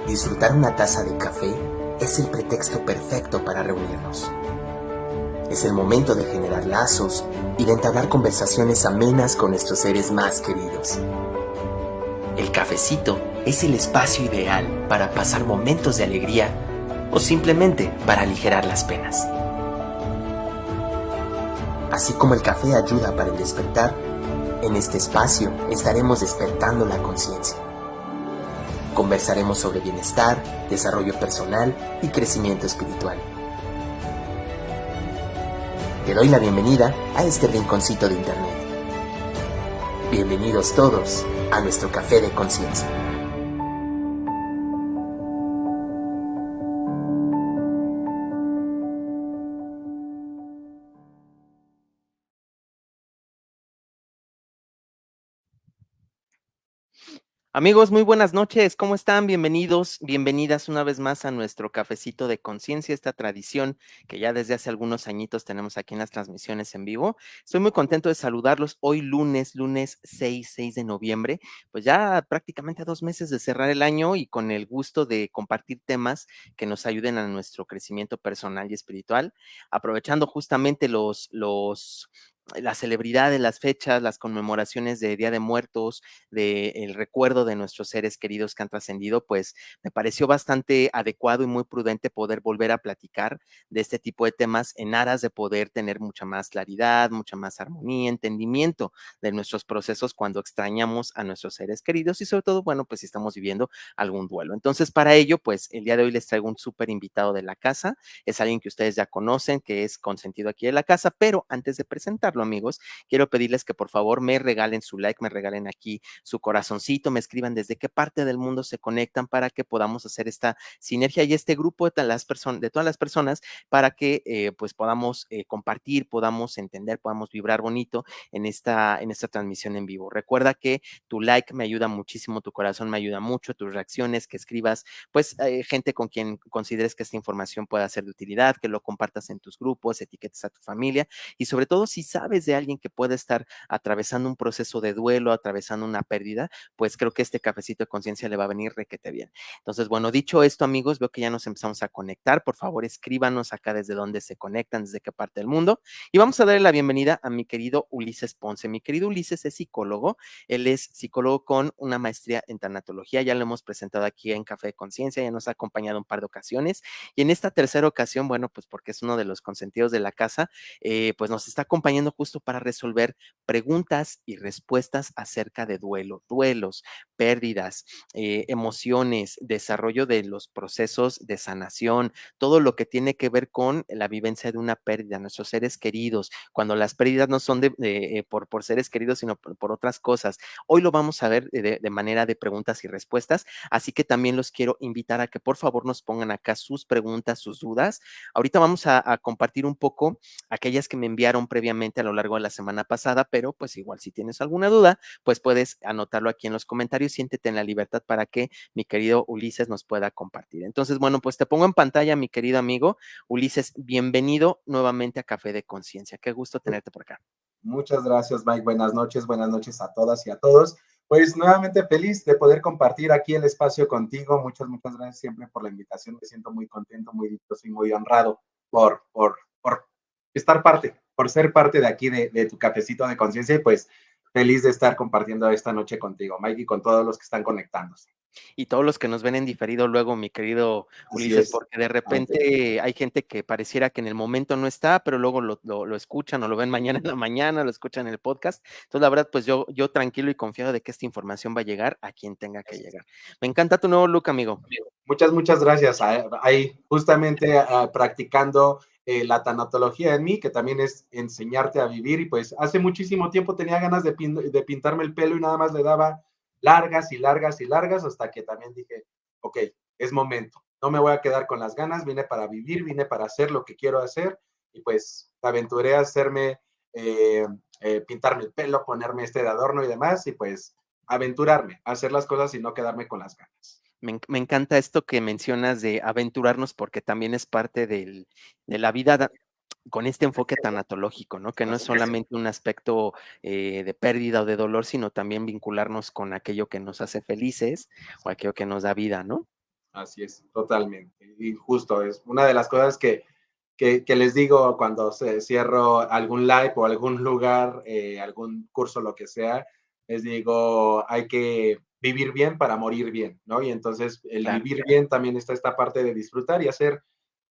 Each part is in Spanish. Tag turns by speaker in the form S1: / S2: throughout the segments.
S1: Disfrutar una taza de café es el pretexto perfecto para reunirnos. Es el momento de generar lazos y de entablar conversaciones amenas con nuestros seres más queridos. El cafecito es el espacio ideal para pasar momentos de alegría o simplemente para aligerar las penas. Así como el café ayuda para el despertar, en este espacio estaremos despertando la conciencia. Conversaremos sobre bienestar, desarrollo personal y crecimiento espiritual. Te doy la bienvenida a este rinconcito de internet. Bienvenidos todos a nuestro café de conciencia.
S2: Amigos, muy buenas noches, ¿cómo están? Bienvenidos, bienvenidas una vez más a nuestro cafecito de conciencia, esta tradición que ya desde hace algunos añitos tenemos aquí en las transmisiones en vivo. Estoy muy contento de saludarlos hoy lunes 6 de noviembre, pues ya prácticamente a 2 meses de cerrar el año y con el gusto de compartir temas que nos ayuden a nuestro crecimiento personal y espiritual, aprovechando justamente la celebridad de las fechas, las conmemoraciones de Día de Muertos, del recuerdo de nuestros seres queridos que han trascendido, pues me pareció bastante adecuado y muy prudente poder volver a platicar de este tipo de temas en aras de poder tener mucha más claridad, mucha más armonía, entendimiento de nuestros procesos cuando extrañamos a nuestros seres queridos y sobre todo, bueno, pues si estamos viviendo algún duelo. Entonces, para ello, pues el día de hoy les traigo un súper invitado de la casa, es alguien que ustedes ya conocen, que es consentido aquí de la casa, pero antes de presentarlo, amigos, quiero pedirles que por favor me regalen su like, me regalen aquí su corazoncito, me escriban desde qué parte del mundo se conectan para que podamos hacer esta sinergia y este grupo de todas las personas para que pues podamos compartir, podamos entender, podamos vibrar bonito en esta transmisión en vivo. Recuerda que tu like me ayuda muchísimo, tu corazón me ayuda mucho, tus reacciones, que escribas, pues gente con quien consideres que esta información pueda ser de utilidad, que lo compartas en tus grupos, etiquetes a tu familia y sobre todo si sabes de alguien que puede estar atravesando un proceso de duelo, atravesando una pérdida, pues creo que este cafecito de conciencia le va a venir requete bien. Entonces, bueno, dicho esto, amigos, veo que ya nos empezamos a conectar. Por favor, escríbanos acá desde dónde se conectan, desde qué parte del mundo. Y vamos a darle la bienvenida a mi querido Ulises Ponce. Mi querido Ulises es psicólogo. Él es psicólogo con una maestría en tanatología. Ya lo hemos presentado aquí en Café de Conciencia, ya nos ha acompañado un par de ocasiones. Y en esta tercera ocasión, bueno, pues porque es uno de los consentidos de la casa, pues nos está acompañando justo para resolver preguntas y respuestas acerca de duelos, pérdidas, emociones, desarrollo de los procesos de sanación, todo lo que tiene que ver con la vivencia de una pérdida, nuestros seres queridos, cuando las pérdidas no son por seres queridos, sino por otras cosas. Hoy lo vamos a ver de manera de preguntas y respuestas, así que también los quiero invitar a que por favor nos pongan acá sus preguntas, sus dudas. Ahorita vamos a compartir un poco aquellas que me enviaron previamente a lo largo de la semana pasada, pero pues igual si tienes alguna duda, pues puedes anotarlo aquí en los comentarios, siéntete en la libertad para que mi querido Ulises nos pueda compartir. Entonces, bueno, pues te pongo en pantalla, mi querido amigo Ulises, bienvenido nuevamente a Café de Conciencia. Qué gusto tenerte por acá.
S3: Muchas gracias, Mike. Buenas noches a todas y a todos. Pues nuevamente feliz de poder compartir aquí el espacio contigo. Muchas gracias siempre por la invitación. Me siento muy contento, muy dichoso y muy honrado por estar por ser parte de aquí de tu cafecito de conciencia y pues feliz de estar compartiendo esta noche contigo, Mike, y con todos los que están conectándose.
S2: Y todos los que nos ven en diferido luego, mi querido
S3: Así
S2: Ulises,
S3: es.
S2: porque de repente hay gente que pareciera que en el momento no está, pero luego lo escuchan o lo ven mañana en la mañana, lo escuchan en el podcast. Entonces, la verdad, pues yo tranquilo y confiado de que esta información va a llegar a quien tenga que llegar. Me encanta tu nuevo look, amigo.
S3: Muchas gracias. Ahí justamente practicando la tanatología en mí, que también es enseñarte a vivir. Y pues hace muchísimo tiempo tenía ganas de pintarme el pelo y nada más le daba largas y largas y largas hasta que también dije, ok, es momento. No me voy a quedar con las ganas, vine para vivir, vine para hacer lo que quiero hacer y pues me aventuré a hacerme, pintarme el pelo, ponerme este de adorno y demás y pues aventurarme, hacer las cosas y no quedarme con las ganas.
S2: Me encanta esto que mencionas de aventurarnos, porque también es parte de la vida con este enfoque tanatológico, ¿no? Que no es
S3: Así es.
S2: solamente un aspecto de pérdida o de dolor, sino también vincularnos con aquello que nos hace felices o aquello que nos da vida, ¿no?
S3: Así es, totalmente. Y justo es una de las cosas que les digo cuando cierro algún live o algún lugar, algún curso, lo que sea, les digo, hay que vivir bien para morir bien, ¿no? Y entonces el
S2: Claro.
S3: vivir bien también está esta parte de disfrutar y hacer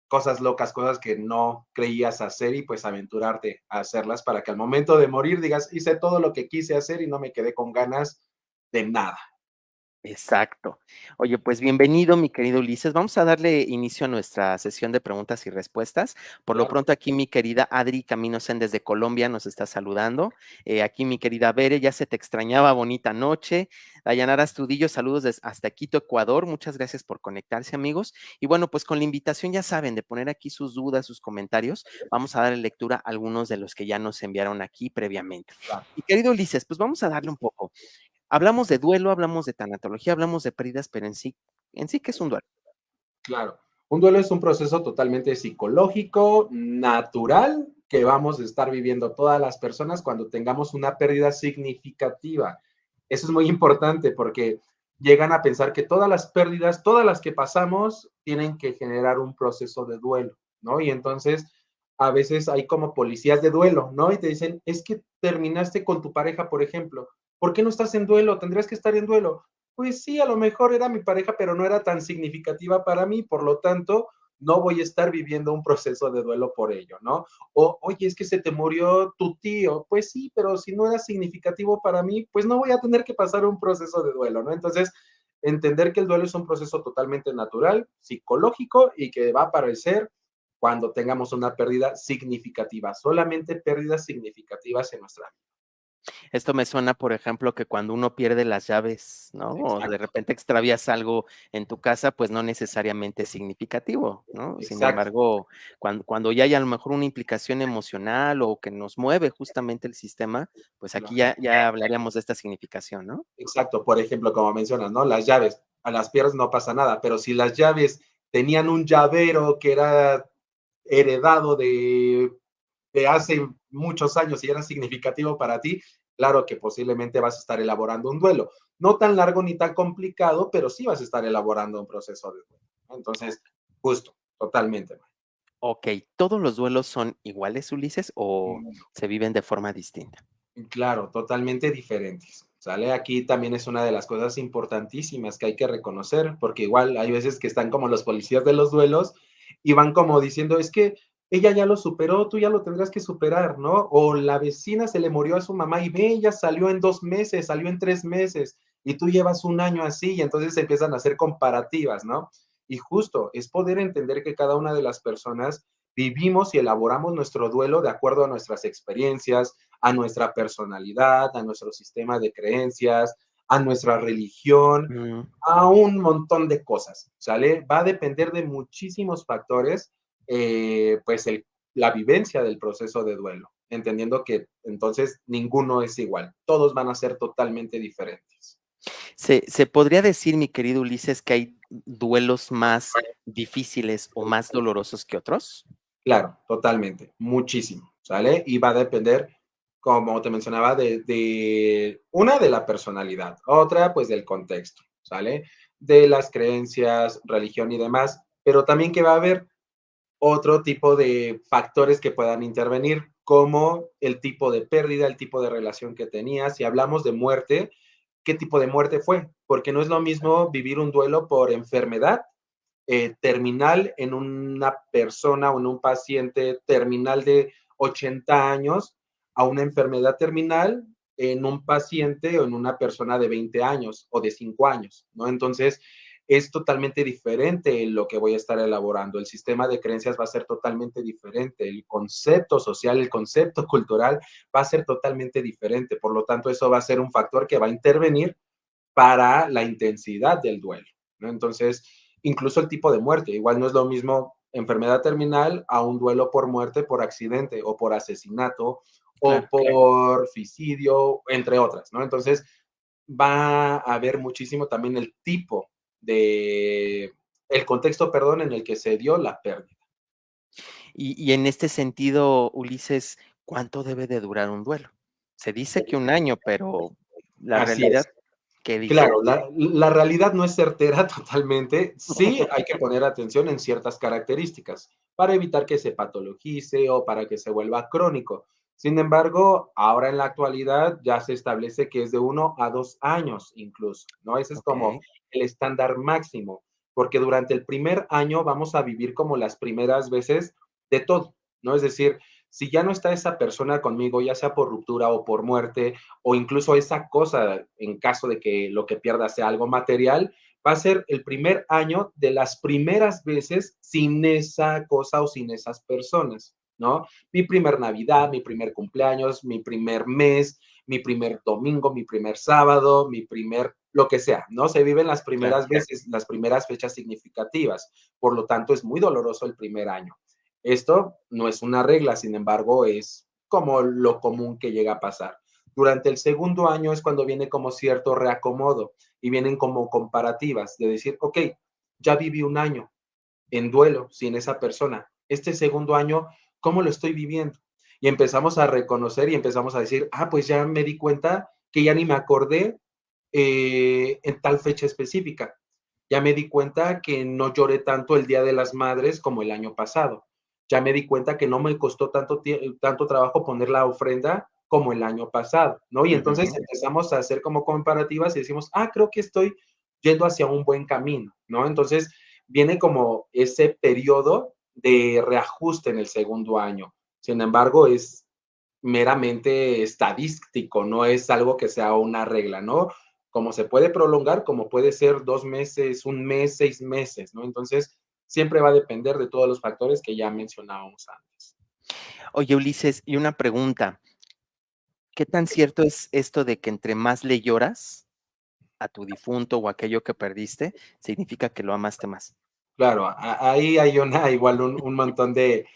S3: cosas locas, cosas que no creías hacer y pues aventurarte a hacerlas para que al momento de morir digas, hice todo lo que quise hacer y no me quedé con ganas de nada.
S2: Exacto. Oye, pues bienvenido, mi querido Ulises. Vamos a darle inicio a nuestra sesión de preguntas y respuestas. Por lo
S3: Claro.
S2: pronto, aquí mi querida Adri Caminosen desde Colombia nos está saludando. Aquí mi querida Bere, ya se te extrañaba, bonita noche. Dayanara Astudillo, saludos hasta Quito, Ecuador. Muchas gracias por conectarse, amigos. Y bueno, pues con la invitación, ya saben, de poner aquí sus dudas, sus comentarios, vamos a darle lectura a algunos de los que ya nos enviaron aquí previamente.
S3: Claro.
S2: Mi querido Ulises, pues vamos a darle un poco. Hablamos de duelo, hablamos de tanatología, hablamos de pérdidas, pero en sí, ¿qué es un duelo?
S3: Claro, un duelo es un proceso totalmente psicológico, natural, que vamos a estar viviendo todas las personas cuando tengamos una pérdida significativa. Eso es muy importante porque llegan a pensar que todas las pérdidas, todas las que pasamos, tienen que generar un proceso de duelo, ¿no? Y entonces a veces hay como policías de duelo, ¿no? Y te dicen, es que terminaste con tu pareja, por ejemplo. ¿Por qué no estás en duelo? Tendrías que estar en duelo. Pues sí, a lo mejor era mi pareja, pero no era tan significativa para mí, por lo tanto, no voy a estar viviendo un proceso de duelo por ello, ¿no? O, oye, es que se te murió tu tío, pues sí, pero si no era significativo para mí, pues no voy a tener que pasar un proceso de duelo, ¿no? Entonces, entender que el duelo es un proceso totalmente natural, psicológico y que va a aparecer cuando tengamos una pérdida significativa, solamente pérdidas significativas en nuestra vida.
S2: Esto me suena, por ejemplo, que cuando uno pierde las llaves, ¿no? O de
S3: Exacto,
S2: repente extravías algo en tu casa, pues no necesariamente es significativo, ¿no? Sin
S3: exacto.
S2: embargo, cuando ya hay a lo mejor una implicación emocional o que nos mueve justamente el sistema, pues aquí
S3: Claro.
S2: ya hablaríamos de esta significación, ¿no?
S3: Exacto, por ejemplo, como mencionas, ¿no? Las llaves, a las piernas no pasa nada, pero si las llaves tenían un llavero que era heredado de hace muchos años y era significativo para ti, claro que posiblemente vas a estar elaborando un duelo. No tan largo ni tan complicado, pero sí vas a estar elaborando un proceso de duelo, ¿no? Entonces, justo, totalmente.
S2: Ok, ¿todos los duelos son iguales, Ulises, o
S3: Mm,
S2: se viven de forma distinta?
S3: Claro, totalmente diferentes. ¿Sale? Aquí también es una de las cosas importantísimas que hay que reconocer, porque igual hay veces que están como los policías de los duelos y van como diciendo, es que ella ya lo superó, tú ya lo tendrás que superar, ¿no? O la vecina se le murió a su mamá y ve, ella salió en 2 meses, salió en 3 meses y tú llevas un año así y entonces empiezan a hacer comparativas, ¿no? Y justo es poder entender que cada una de las personas vivimos y elaboramos nuestro duelo de acuerdo a nuestras experiencias, a nuestra personalidad, a nuestro sistema de creencias, a nuestra religión,
S2: Mm.
S3: a un montón de cosas, ¿sale? Va a depender de muchísimos factores, pues la vivencia del proceso de duelo, entendiendo que entonces ninguno es igual, todos van a ser totalmente diferentes.
S2: ¿Se podría decir, mi querido Ulises, que hay duelos más difíciles o más dolorosos que otros?
S3: Claro, totalmente, muchísimo, ¿sale? Y va a depender, como te mencionaba, de una de la personalidad, otra pues del contexto, ¿sale? De las creencias, religión y demás, pero también que va a haber otro tipo de factores que puedan intervenir, como el tipo de pérdida, el tipo de relación que tenías. Si hablamos de muerte, ¿qué tipo de muerte fue? Porque no es lo mismo vivir un duelo por enfermedad terminal en una persona o en un paciente terminal de 80 años a una enfermedad terminal en un paciente o en una persona de 20 años o de 5 años, ¿no? Entonces, es totalmente diferente lo que voy a estar elaborando. El sistema de creencias va a ser totalmente diferente. El concepto social, el concepto cultural va a ser totalmente diferente. Por lo tanto, eso va a ser un factor que va a intervenir para la intensidad del duelo, ¿no? Entonces, incluso el tipo de muerte, igual no es lo mismo enfermedad terminal a un duelo por muerte por accidente o por asesinato o
S2: Claro.
S3: por suicidio, entre otras, ¿no? Entonces, va a haber muchísimo también el tipo el contexto, perdón, en el que se dio la pérdida.
S2: Y en este sentido, Ulises, ¿cuánto debe de durar un duelo? Se dice que un año, pero la
S3: Así es.
S2: realidad, ¿qué dice?
S3: Claro, la realidad no es certera totalmente. Sí hay que poner atención en ciertas características para evitar que se patologice o para que se vuelva crónico. Sin embargo, ahora en la actualidad ya se establece que es de 1 a 2 años incluso, ¿no? Ese es como
S2: Okey,
S3: el estándar máximo, porque durante el primer año vamos a vivir como las primeras veces de todo, ¿no? Es decir, si ya no está esa persona conmigo, ya sea por ruptura o por muerte, o incluso esa cosa, en caso de que lo que pierda sea algo material, va a ser el primer año de las primeras veces sin esa cosa o sin esas personas, ¿no? Mi primer Navidad, mi primer cumpleaños, mi primer mes, mi primer domingo, mi primer sábado, mi primer, lo que sea, ¿no? Se viven las
S2: claro.
S3: primeras veces, las primeras fechas significativas. Por lo tanto, es muy doloroso el primer año. Esto no es una regla, sin embargo, es como lo común que llega a pasar. Durante el segundo año es cuando viene como cierto reacomodo y vienen como comparativas de decir, ok, ya viví un año en duelo sin esa persona. Este segundo año, ¿cómo lo estoy viviendo? Y empezamos a reconocer y empezamos a decir, pues ya me di cuenta que ya ni me acordé en tal fecha específica. Ya me di cuenta que no lloré tanto el Día de las Madres como el año pasado. Ya me di cuenta que no me costó tanto trabajo poner la ofrenda como el año pasado, ¿no? Y entonces
S2: Ujú.
S3: empezamos a hacer como comparativas y decimos, creo que estoy yendo hacia un buen camino, ¿no? Entonces viene como ese periodo de reajuste en el segundo año. Sin embargo, es meramente estadístico, no es algo que sea una regla, ¿no? Como se puede prolongar, como puede ser 2 meses, un mes, 6 meses, ¿no? Entonces, siempre va a depender de todos los factores que ya mencionábamos antes.
S2: Oye, Ulises, y una pregunta, ¿qué tan cierto es esto de que entre más le lloras a tu difunto o aquello que perdiste, significa que lo amaste más?
S3: Claro, ahí hay igual un montón de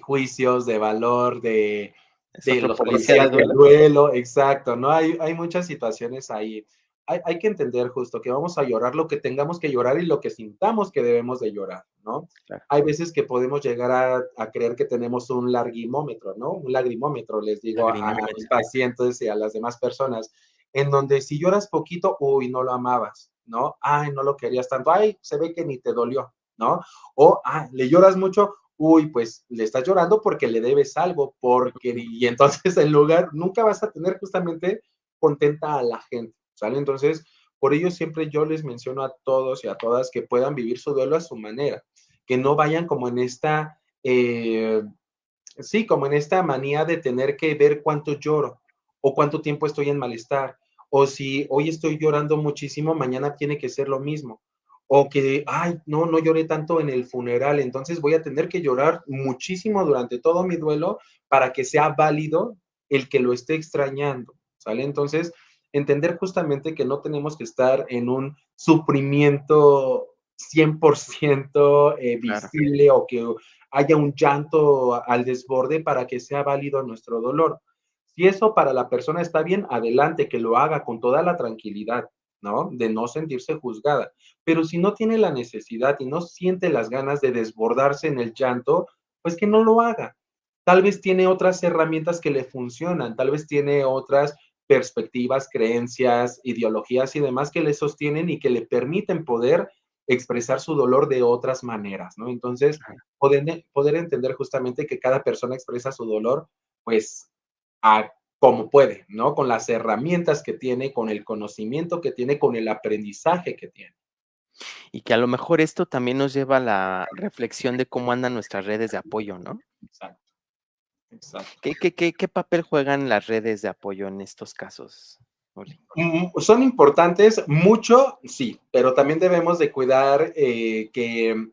S3: juicios, de valor,
S2: ¿Es
S3: de
S2: otro
S3: los
S2: policía de
S3: policías del
S2: duelo?
S3: duelo, exacto, ¿no? Hay muchas situaciones ahí. Hay que entender justo que vamos a llorar lo que tengamos que llorar y lo que sintamos que debemos de llorar, ¿no?
S2: Claro,
S3: Hay veces que podemos llegar a creer que tenemos un largimómetro, ¿no? Un lagrimómetro, les digo a mis
S2: lagrimómetro.
S3: pacientes y a las demás personas, en donde si lloras poquito, uy, no lo amabas, ¿no? Ay, no lo querías tanto, ay, se ve que ni te dolió, ¿no? O, le lloras mucho, uy, pues le estás llorando porque le debes algo, y entonces en lugar, nunca vas a tener justamente contenta a la gente, ¿sale? Entonces, por ello siempre yo les menciono a todos y a todas que puedan vivir su duelo a su manera, que no vayan como en esta, sí, como en esta manía de tener que ver cuánto lloro o cuánto tiempo estoy en malestar, o si hoy estoy llorando muchísimo, mañana tiene que ser lo mismo, o que, ay, no, no lloré tanto en el funeral, entonces voy a tener que llorar muchísimo durante todo mi duelo para que sea válido el que lo esté extrañando, ¿sale? Entonces, entender justamente que no tenemos que estar en un sufrimiento 100%
S2: Claro.
S3: visible o que haya un llanto al desborde para que sea válido nuestro dolor. Si eso para la persona está bien, adelante, que lo haga con toda la tranquilidad, ¿no? De no sentirse juzgada. Pero si no tiene la necesidad y no siente las ganas de desbordarse en el llanto, pues que no lo haga. Tal vez tiene otras herramientas que le funcionan, tal vez tiene otras perspectivas, creencias, ideologías y demás que le sostienen y que le permiten poder expresar su dolor de otras maneras, ¿no? Entonces, poder entender justamente que cada persona expresa su dolor, pues, a como puede, ¿no? Con las herramientas que tiene, con el conocimiento que tiene, con el aprendizaje que tiene.
S2: Y que a lo mejor esto también nos lleva a la reflexión de cómo andan nuestras redes de apoyo, ¿no?
S3: Exacto, exacto.
S2: ¿Qué papel juegan las redes de apoyo en estos casos, Uli?
S3: Son importantes, mucho, sí, pero también debemos de cuidar que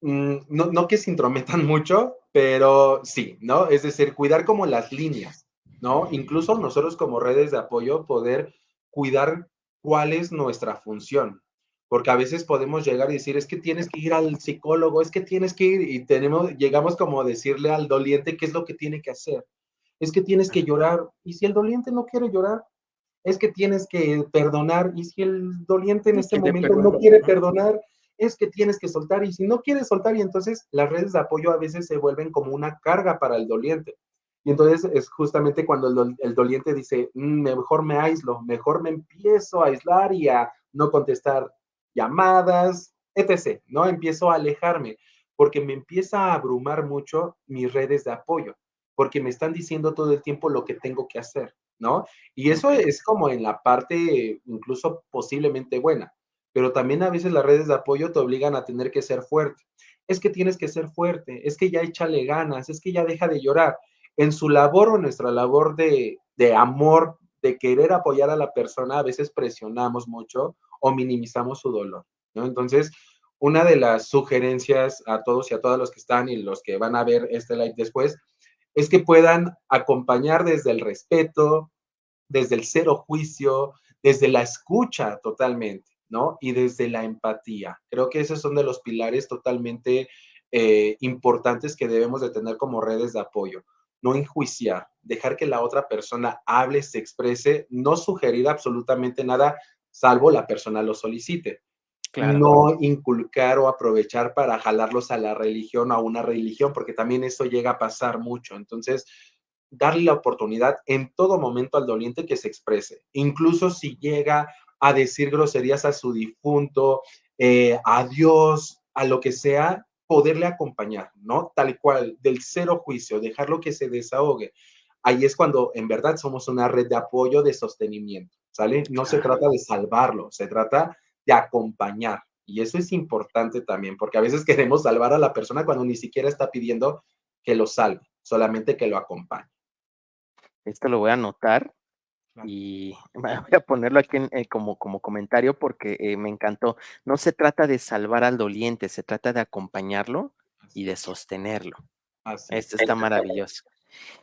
S3: no que se intrometan mucho, pero sí, ¿no? Es decir, cuidar como las líneas, ¿no? Incluso nosotros como redes de apoyo poder cuidar cuál es nuestra función, porque a veces podemos llegar y decir, es que tienes que ir al psicólogo, es que tienes que ir y llegamos como a decirle al doliente qué es lo que tiene que hacer, es que tienes que llorar, y si el doliente no quiere llorar, es que tienes que perdonar, y si el doliente en
S2: Sí,
S3: este
S2: que le
S3: momento no
S2: perdono,
S3: quiere
S2: ¿no?
S3: perdonar, es que tienes que soltar, y si no quieres soltar, y entonces las redes de apoyo a veces se vuelven como una carga para el doliente. Y entonces es justamente cuando el doliente dice, mejor me aíslo, mejor me empiezo a aislar y a no contestar llamadas, etc., ¿no? Empiezo a alejarme, porque me empieza a abrumar mucho mis redes de apoyo, porque me están diciendo todo el tiempo lo que tengo que hacer, ¿no? Y eso
S2: Ok.
S3: es como en la parte incluso posiblemente buena, pero también a veces las redes de apoyo te obligan a tener que ser fuerte. Es que tienes que ser fuerte, es que ya échale ganas, es que ya deja de llorar. En su labor o nuestra labor de amor, de querer apoyar a la persona, a veces presionamos mucho o minimizamos su dolor, ¿no? Entonces, una de las sugerencias a todos y a todas los que están y los que van a ver este live después es que puedan acompañar desde el respeto, desde el cero juicio, desde la escucha totalmente, ¿no? Y desde la empatía. Creo que esos son de los pilares totalmente importantes que debemos de tener como redes de apoyo. No enjuiciar, dejar que la otra persona hable, se exprese, no sugerir absolutamente nada, salvo la persona lo solicite.
S2: Claro.
S3: No inculcar o aprovechar para jalarlos a la religión o a una religión, porque también eso llega a pasar mucho. Entonces, darle la oportunidad en todo momento al doliente que se exprese, incluso si llega a decir groserías a su difunto, a Dios, a lo que sea, poderle acompañar, ¿no? Tal cual, del cero juicio, dejarlo que se desahogue. Ahí es cuando en verdad somos una red de apoyo, de sostenimiento, ¿sale? No se
S2: Claro.
S3: trata de salvarlo, se trata de acompañar. Y eso es importante también, porque a veces queremos salvar a la persona cuando ni siquiera está pidiendo que lo salve, solamente que lo acompañe.
S2: Esto lo voy a anotar
S3: Claro.
S2: y voy a ponerlo aquí como comentario porque me encantó. No se trata de salvar al doliente, se trata de acompañarlo y
S3: Así
S2: de
S3: es,
S2: sostenerlo.
S3: así
S2: Esto
S3: es.
S2: está maravilloso.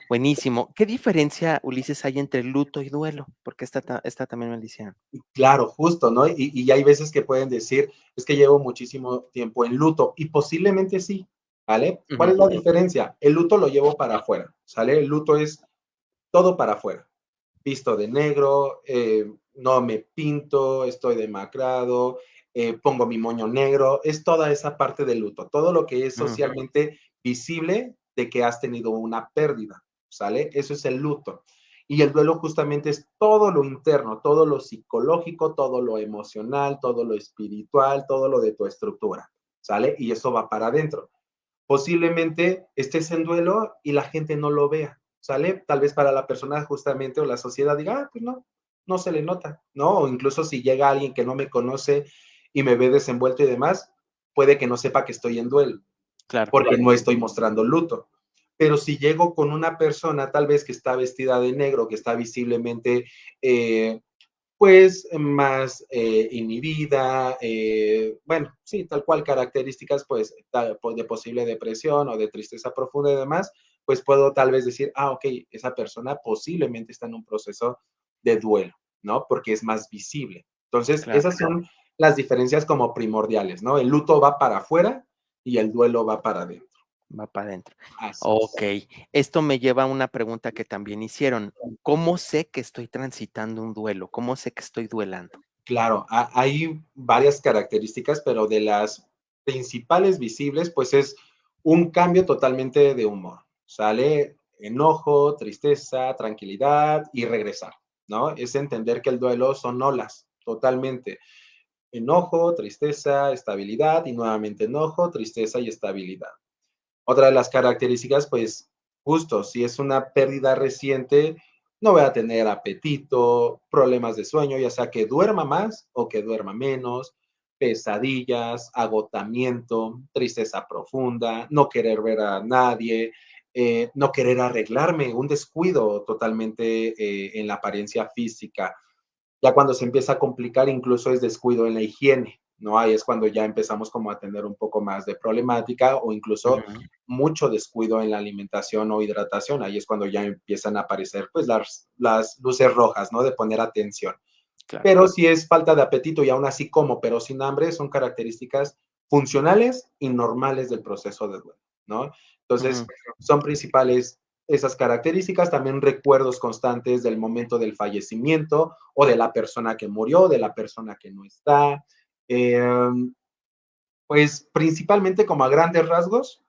S2: Buenísimo. ¿Qué diferencia, Ulises, hay entre luto y duelo? Porque esta también me la hicieron.
S3: Claro, justo, ¿no? Y hay veces que pueden decir, es que llevo muchísimo tiempo en luto, y posiblemente sí, ¿vale? ¿Cuál
S2: Ujú.
S3: es la diferencia? El luto lo llevo para afuera, ¿sale? El luto es todo para afuera. Visto de negro, no me pinto, estoy demacrado, pongo mi moño negro, es toda esa parte del luto, todo lo que es
S2: Mm.
S3: socialmente visible de que has tenido una pérdida, ¿sale? Eso es el luto. Y el duelo justamente es todo lo interno, todo lo psicológico, todo lo emocional, todo lo espiritual, todo lo de tu estructura, ¿sale? Y eso va para adentro. Posiblemente estés en duelo y la gente no lo vea, ¿sale? Tal vez para la persona justamente o la sociedad diga, pues no, no se le nota, ¿no? O incluso si llega alguien que no me conoce y me ve desenvuelto y demás, puede que no sepa que estoy en duelo,
S2: Claro.
S3: porque no estoy mostrando luto. Pero si llego con una persona tal vez que está vestida de negro, que está visiblemente pues más inhibida, bueno, sí, tal cual características pues de posible depresión o de tristeza profunda y demás, pues puedo tal vez decir, ok, esa persona posiblemente está en un proceso de duelo, ¿no? Porque es más visible. Entonces,
S2: Claro.
S3: esas son las diferencias como primordiales, ¿no? El luto va para afuera y el duelo va para adentro.
S2: Va para adentro.
S3: Así es.
S2: Ok, esto me lleva a una pregunta que también hicieron. ¿Cómo sé que estoy transitando un duelo? ¿Cómo sé que estoy duelando?
S3: Claro, hay varias características, pero de las principales visibles, pues es un cambio totalmente de humor. Sale enojo, tristeza, tranquilidad y regresar, ¿no? Es entender que el duelo son olas, totalmente. Enojo, tristeza, estabilidad y nuevamente enojo, tristeza y estabilidad. Otra de las características, pues justo, si es una pérdida reciente, no voy a tener apetito, problemas de sueño, ya sea que duerma más o que duerma menos, pesadillas, agotamiento, tristeza profunda, no querer ver a nadie, no querer arreglarme, un descuido totalmente en la apariencia física. Ya cuando se empieza a complicar, incluso es descuido en la higiene, ¿no? Ahí es cuando ya empezamos como a tener un poco más de problemática o incluso
S2: Ujú.
S3: mucho descuido en la alimentación o hidratación. Ahí es cuando ya empiezan a aparecer pues las luces rojas, ¿no? De poner atención.
S2: Claro.
S3: Pero si es falta de apetito y aún así como, pero sin hambre, son características funcionales y normales del proceso de duelo, ¿no?
S2: Ujú.
S3: Entonces, son principales esas características, también recuerdos constantes del momento del fallecimiento o de la persona que murió, de la persona que no está. Eh, pues principalmente como a grandes rasgos,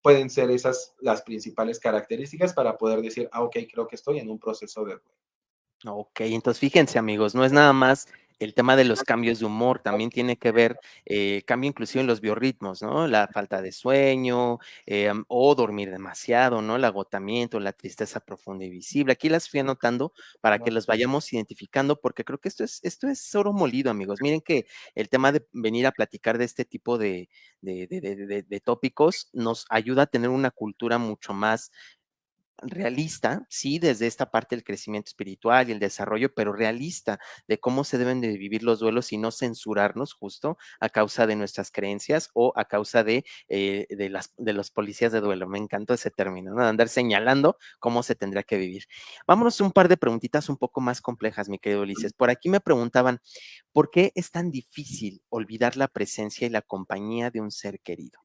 S3: pueden ser esas las principales características para poder decir, ah, ok, creo que estoy en un proceso de duelo.
S2: Ok, entonces fíjense amigos, no es nada más el tema de los cambios de humor, también tiene que ver cambio inclusive en los biorritmos, ¿no? La falta de sueño o dormir demasiado, ¿no? El agotamiento, la tristeza profunda y visible. Aquí las fui anotando para que los vayamos identificando, porque creo que esto es oro molido, amigos. Miren que el tema de venir a platicar de este tipo de tópicos nos ayuda a tener una cultura mucho más realista, sí, desde esta parte del crecimiento espiritual y el desarrollo, pero realista de cómo se deben de vivir los duelos y no censurarnos justo a causa de nuestras creencias o a causa de los policías de duelo. Me encantó ese término, ¿no? De andar señalando cómo se tendría que vivir. Vámonos a un par de preguntitas un poco más complejas, mi querido Ulises. Por aquí me preguntaban, ¿por qué es tan difícil olvidar la presencia y la compañía de un ser querido?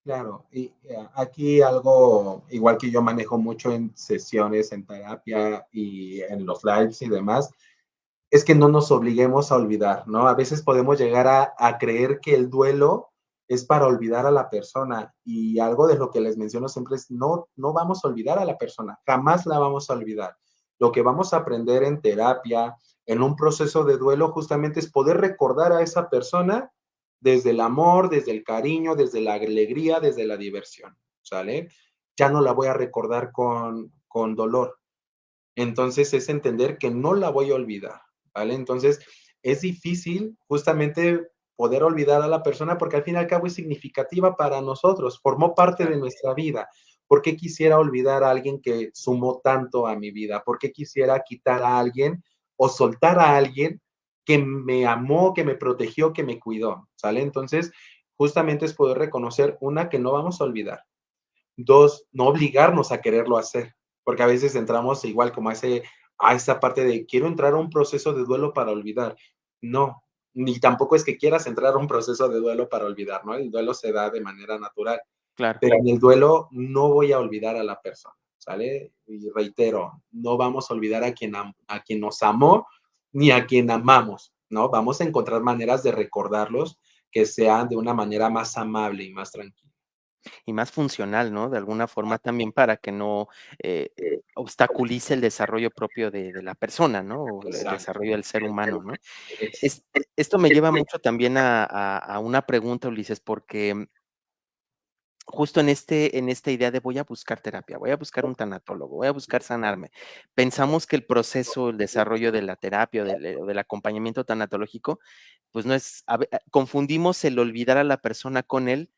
S3: Claro, y aquí algo igual que yo manejo mucho en sesiones, en terapia y en los lives y demás, es que no nos obliguemos a olvidar, ¿no? A veces podemos llegar a creer que el duelo es para olvidar a la persona y algo de lo que les menciono siempre es no, no vamos a olvidar a la persona, jamás la vamos a olvidar. Lo que vamos a aprender en terapia, en un proceso de duelo, justamente es poder recordar a esa persona desde el amor, desde el cariño, desde la alegría, desde la diversión, ¿sale? Ya no la voy a recordar con dolor. Entonces es entender que no la voy a olvidar, ¿vale? Entonces es difícil justamente poder olvidar a la persona porque al fin y al cabo es significativa para nosotros, formó parte de
S2: Claro.
S3: nuestra vida. ¿Por qué quisiera olvidar a alguien que sumó tanto a mi vida? ¿Por qué quisiera quitar a alguien o soltar a alguien que me amó, que me protegió, que me cuidó? ¿Sale? Entonces, justamente es poder reconocer, una, que no vamos a olvidar. Dos, no obligarnos a quererlo hacer, porque a veces entramos igual como a esa parte de quiero entrar a un proceso de duelo para olvidar. No, ni tampoco es que quieras entrar a un proceso de duelo para olvidar, ¿no? El duelo se da de manera natural,
S2: Claro.
S3: pero en el duelo no voy a olvidar a la persona, ¿sale? Y reitero, no vamos a olvidar a quien nos amó ni a quien amamos, ¿no? Vamos a encontrar maneras de recordarlos que sean de una manera más amable y más tranquila.
S2: Y más funcional, ¿no? De alguna forma también para que no obstaculice el desarrollo propio de la persona, ¿no? O el
S3: Exacto.
S2: desarrollo del ser humano, ¿no?
S3: Ex
S2: Es, esto me lleva mucho también a una pregunta, Ulises, porque justo en esta idea de voy a buscar terapia, voy a buscar un tanatólogo, voy a buscar sanarme. Pensamos que el proceso, el desarrollo de la terapia o del acompañamiento tanatológico, pues no es, confundimos el olvidar a la persona con el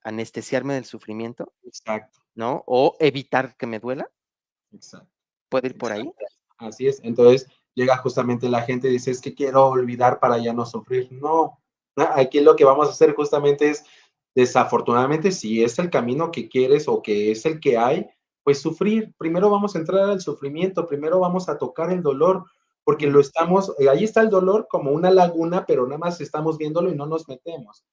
S2: anestesiarme del sufrimiento,
S3: exacto,
S2: ¿no? O evitar que me duela,
S3: exacto,
S2: ¿puede ir por ahí?
S3: exacto. Así es. Entonces, llega justamente la gente y dice, es que quiero olvidar para ya no sufrir. No, aquí lo que vamos a hacer justamente es, desafortunadamente, si es el camino que quieres o que es el que hay, pues sufrir. Primero vamos a entrar al sufrimiento, primero vamos a tocar el dolor, porque
S2: Mm,
S3: ahí está el dolor como una laguna, pero nada más estamos viéndolo y no nos metemos.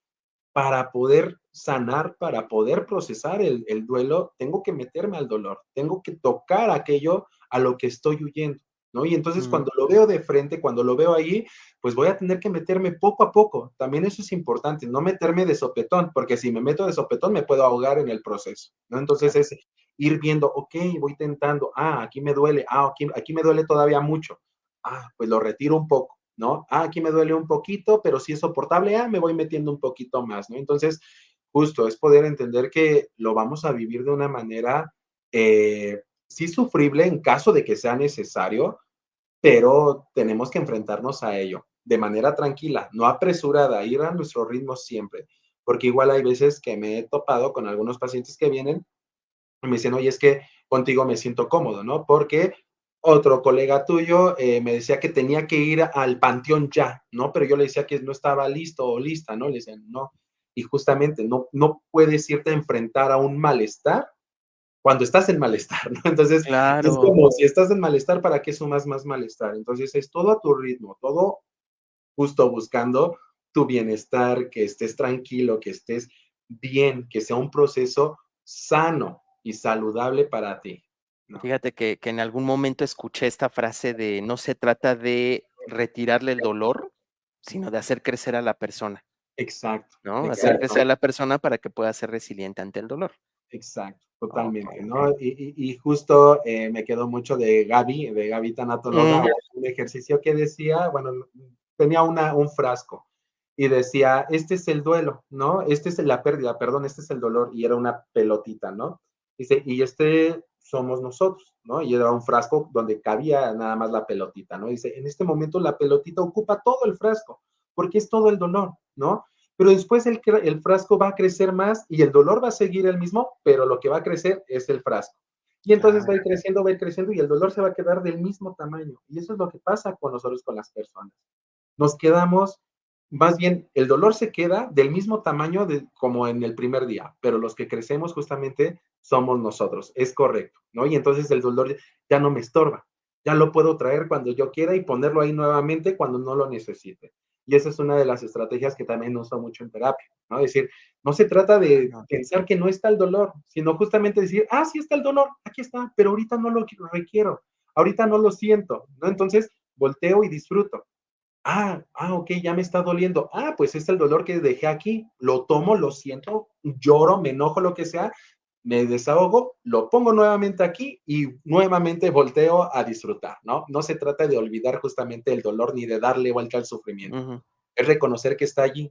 S3: Para poder sanar, para poder procesar el duelo, tengo que meterme al dolor, tengo que tocar aquello a lo que estoy huyendo, ¿no? Y entonces
S2: mm,
S3: cuando lo veo de frente, cuando lo veo ahí, pues voy a tener que meterme poco a poco. También eso es importante, no meterme de sopetón, porque si me meto de sopetón me puedo ahogar en el proceso, ¿no? Entonces
S2: claro.
S3: es ir viendo, ok, voy tentando, aquí me duele, aquí me duele todavía mucho, pues lo retiro un poco, ¿no? Aquí me duele un poquito, pero si es soportable, me voy metiendo un poquito más, ¿no? Entonces, justo es poder entender que lo vamos a vivir de una manera, sí sufrible en caso de que sea necesario, pero tenemos que enfrentarnos a ello de manera tranquila, no apresurada, ir a nuestro ritmo siempre, porque igual hay veces que me he topado con algunos pacientes que vienen y me dicen, oye, es que contigo me siento cómodo, ¿no? Porque otro colega tuyo me decía que tenía que ir al panteón ya, ¿no? Pero yo le decía que no estaba listo o lista, ¿no? Le decían, no. Y justamente no puedes irte a enfrentar a un malestar cuando estás en malestar, ¿no? Entonces, es
S2: Claro.
S3: como si estás en malestar, ¿para qué sumas más malestar? Entonces, es todo a tu ritmo, todo justo buscando tu bienestar, que estés tranquilo, que estés bien, que sea un proceso sano y saludable para ti. No,
S2: Fíjate que en algún momento escuché esta frase de no se trata de retirarle el dolor, sino de hacer crecer a la persona,
S3: exacto,
S2: ¿no? Hacer crecer a
S3: exacto.
S2: la persona para que pueda ser resiliente ante el dolor.
S3: Exacto,
S2: Okey,
S3: totalmente, ¿no?
S2: okey.
S3: Y justo me quedó mucho de Gaby tanatóloga,
S2: Mm,
S3: un ejercicio que decía, bueno, tenía un frasco y decía, este es el duelo, ¿no? Este es la pérdida, perdón, este es el dolor, y era una pelotita, ¿no? Dice, y este somos nosotros, ¿no? Y era un frasco donde cabía nada más la pelotita, ¿no? Dice, en este momento la pelotita ocupa todo el frasco, porque es todo el dolor, ¿no? Pero después el frasco va a crecer más y el dolor va a seguir el mismo, pero lo que va a crecer es el frasco. Y entonces
S2: claro,
S3: va a ir creciendo y el dolor se va a quedar del mismo tamaño. Y eso es lo que pasa con nosotros, con las personas. Nos quedamos, más bien, el dolor se queda del mismo tamaño como en el primer día, pero los que crecemos justamente somos nosotros, es correcto, ¿no? Y entonces el dolor ya no me estorba, ya lo puedo traer cuando yo quiera y ponerlo ahí nuevamente cuando no lo necesite. Y esa es una de las estrategias que también uso mucho en terapia, ¿no? Es decir, no se trata de
S2: claro.
S3: pensar que no está el dolor, sino justamente decir, ah, sí está el dolor, aquí está, pero ahorita no lo requiero, ahorita no lo siento, ¿no? Entonces volteo y disfruto. Ok, ya me está doliendo. Pues es el dolor que dejé aquí. Lo tomo, lo siento, lloro, me enojo, lo que sea, me desahogo, lo pongo nuevamente aquí y nuevamente volteo a disfrutar, ¿no? No se trata de olvidar justamente el dolor ni de darle vuelta al sufrimiento.
S2: Ujú,
S3: Es reconocer que está allí,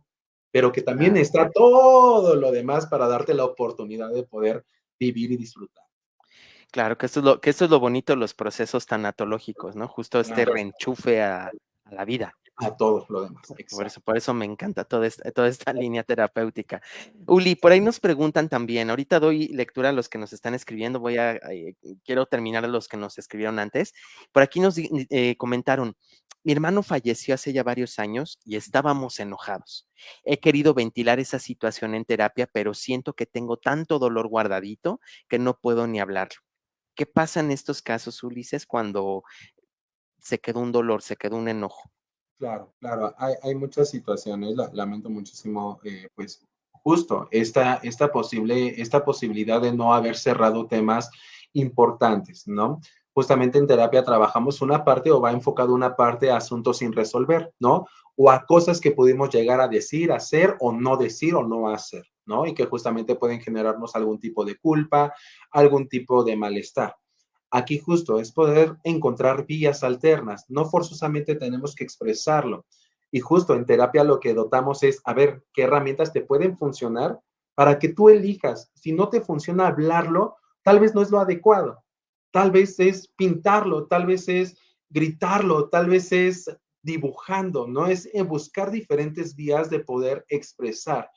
S3: pero que también
S2: claro.
S3: está todo lo demás para darte la oportunidad de poder vivir y disfrutar.
S2: Claro, que esto es lo bonito de los procesos tanatológicos, ¿no? Justo este
S3: Claro,
S2: reenchufe a la vida.
S3: a todo lo demás, exacto.
S2: Por eso me encanta toda esta línea terapéutica. Uli, por ahí nos preguntan también, ahorita doy lectura a los que nos están escribiendo, quiero terminar a los que nos escribieron antes. Por aquí nos comentaron, mi hermano falleció hace ya varios años y estábamos enojados. He querido ventilar esa situación en terapia, pero siento que tengo tanto dolor guardadito que no puedo ni hablarlo. ¿Qué pasa en estos casos, Ulises, cuando se quedó un dolor, se quedó un enojo?
S3: Claro, claro, hay muchas situaciones, lamento muchísimo, pues justo esta posibilidad de no haber cerrado temas importantes, ¿no? Justamente en terapia trabajamos una parte o va enfocado una parte a asuntos sin resolver, ¿no? O a cosas que pudimos llegar a decir, hacer o no hacer, ¿no? Y que justamente pueden generarnos algún tipo de culpa, algún tipo de malestar. Aquí justo es poder encontrar vías alternas, no forzosamente tenemos que expresarlo. Y justo en terapia lo que dotamos es, a ver, qué herramientas te pueden funcionar para que tú elijas. Si no te funciona hablarlo, tal vez no es lo adecuado. Tal vez es pintarlo, tal vez es gritarlo, tal vez es dibujando, ¿no? Es buscar diferentes vías de poder expresar.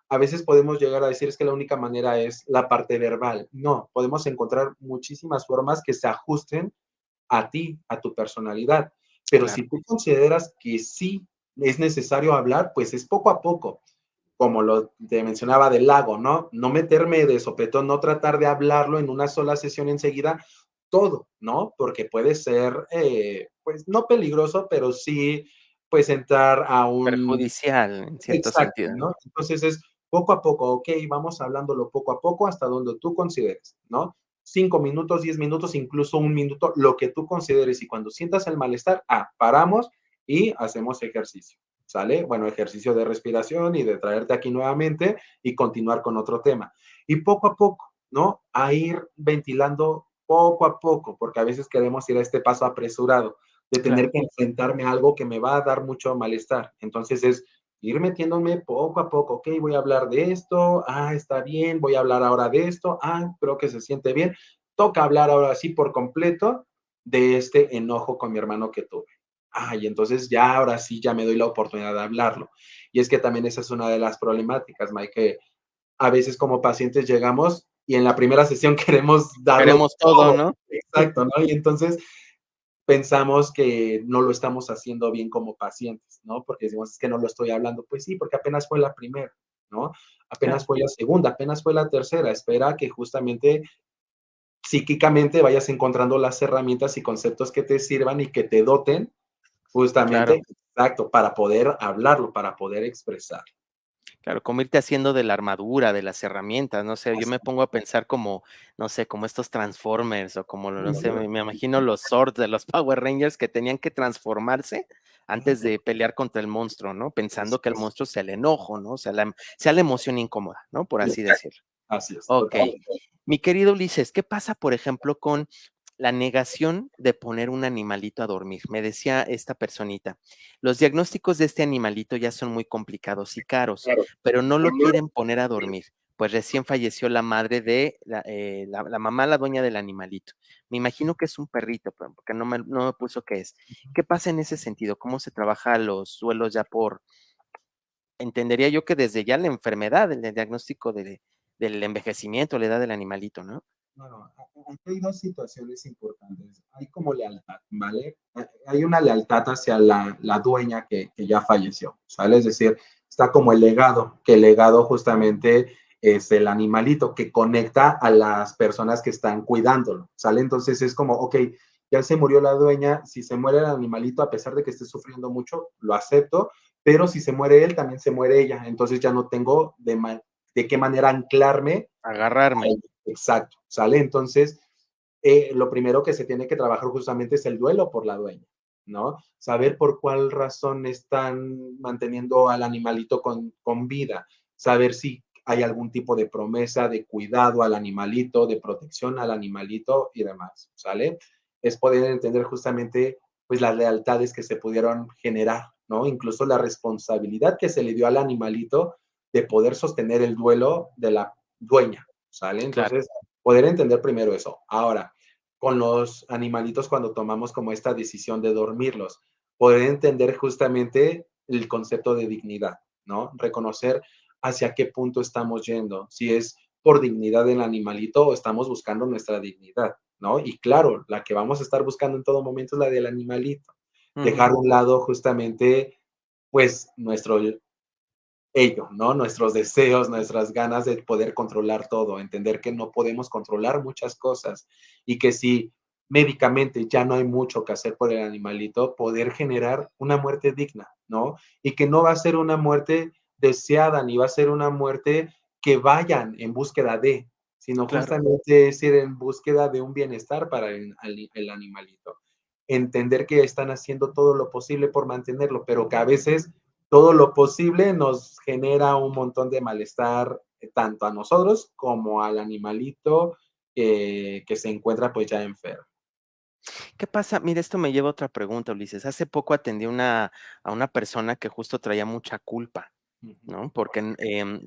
S3: A veces podemos llegar a decir es que la única manera es la parte verbal. No, podemos encontrar muchísimas formas que se ajusten a ti, a tu personalidad. Pero
S2: Claro,
S3: si tú consideras que sí es necesario hablar, pues es poco a poco, como lo te mencionaba del lago, ¿no? No meterme de sopetón, no tratar de hablarlo en una sola sesión enseguida, todo, ¿no? Porque puede ser, pues no peligroso, pero sí, pues entrar a un
S2: perjudicial en cierto
S3: exacto,
S2: sentido.
S3: ¿no? Entonces es poco a poco, ok, vamos hablándolo poco a poco hasta donde tú consideres, ¿no? 5 minutos, 10 minutos, incluso un minuto, lo que tú consideres. Y cuando sientas el malestar, paramos y hacemos ejercicio, ¿sale? Bueno, ejercicio de respiración y de traerte aquí nuevamente y continuar con otro tema. Y poco a poco, ¿no? A ir ventilando poco a poco, porque a veces queremos ir a este paso apresurado de
S2: Claro,
S3: tener que enfrentarme a algo que me va a dar mucho malestar. Entonces es ir metiéndome poco a poco, ok, voy a hablar de esto, está bien, voy a hablar ahora de esto, creo que se siente bien, toca hablar ahora sí por completo de este enojo con mi hermano que tuve. Y entonces ya ahora sí ya me doy la oportunidad de hablarlo. Y es que también esa es una de las problemáticas, Mike, que a veces como pacientes llegamos y en la primera sesión queremos darlo
S2: queremos todo,
S3: todo.
S2: ¿no?
S3: Exacto, ¿no? Y entonces pensamos que no lo estamos haciendo bien como pacientes, ¿no? Porque decimos, es que no lo estoy hablando. Pues sí, porque apenas fue la primera, ¿no? Apenas
S2: Claro,
S3: fue la segunda, apenas fue la tercera. Espera que justamente psíquicamente vayas encontrando las herramientas y conceptos que te sirvan y que te doten
S2: claro.
S3: justamente, exacto, para poder hablarlo, para poder expresar.
S2: Claro, como irte haciendo de la armadura, de las herramientas, no sé, yo
S3: Así
S2: me pongo a pensar como, no sé, como estos Transformers o como, no sé,
S3: es.
S2: me imagino los Zords de los Power Rangers que tenían que transformarse antes de pelear contra el monstruo, ¿no? Pensando que el monstruo sea el enojo, ¿no? Sea la emoción incómoda, ¿no? Por así decirlo.
S3: Así es,
S2: Ok.
S3: totalmente.
S2: Mi querido Ulises, ¿qué pasa, por ejemplo, con la negación de poner un animalito a dormir? Me decía esta personita, los diagnósticos de este animalito ya son muy complicados y caros, pero no lo quieren poner a dormir, pues recién falleció la madre de la mamá, la dueña del animalito. Me imagino que es un perrito, porque no me puso qué es. ¿Qué pasa en ese sentido? ¿Cómo se trabaja los duelos ya entendería yo que desde ya la enfermedad, el diagnóstico del envejecimiento, la edad del animalito, ¿no?
S3: Bueno, aquí hay dos situaciones importantes. Hay como lealtad, ¿vale? Hay una lealtad hacia la dueña que ya falleció, ¿sale? Es decir, está como el legado, que el legado justamente es el animalito que conecta a las personas que están cuidándolo, ¿sale? Entonces es como, ok, ya se murió la dueña, si se muere el animalito, a pesar de que esté sufriendo mucho, lo acepto, pero si se muere él, también se muere ella. Entonces ya no tengo de qué manera anclarme.
S2: Agarrarme.
S3: Exacto, ¿sale? Entonces, lo primero que se tiene que trabajar justamente es el duelo por la dueña, ¿no? Saber por cuál razón están manteniendo al animalito con vida, saber si hay algún tipo de promesa de cuidado al animalito, de protección al animalito y demás, ¿sale? Es poder entender justamente pues las lealtades que se pudieron generar, ¿no? Incluso la responsabilidad que se le dio al animalito de poder sostener el duelo de la dueña, ¿sale?
S2: Claro.
S3: Entonces, poder entender primero eso. Ahora, con los animalitos cuando tomamos como esta decisión de dormirlos, poder entender justamente el concepto de dignidad, ¿no? Reconocer hacia qué punto estamos yendo, si es por dignidad del animalito o estamos buscando nuestra dignidad, ¿no? Y claro, la que vamos a estar buscando en todo momento es la del animalito. Dejar
S2: Ujú.
S3: a un lado justamente, pues, nuestro ello, ¿no? Nuestros deseos, nuestras ganas de poder controlar todo, entender que no podemos controlar muchas cosas y que si médicamente ya no hay mucho que hacer por el animalito, poder generar una muerte digna, ¿no? Y que no va a ser una muerte deseada ni va a ser una muerte que vayan en búsqueda de, sino
S2: Claro.
S3: justamente es ir en búsqueda de un bienestar para el animalito. Entender que están haciendo todo lo posible por mantenerlo, pero que a veces todo lo posible nos genera un montón de malestar, tanto a nosotros como al animalito que se encuentra pues ya enfermo.
S2: ¿Qué pasa? Mira, esto me lleva a otra pregunta, Ulises. Hace poco atendí a una persona que justo traía mucha culpa,
S3: Ujú.
S2: ¿no? Porque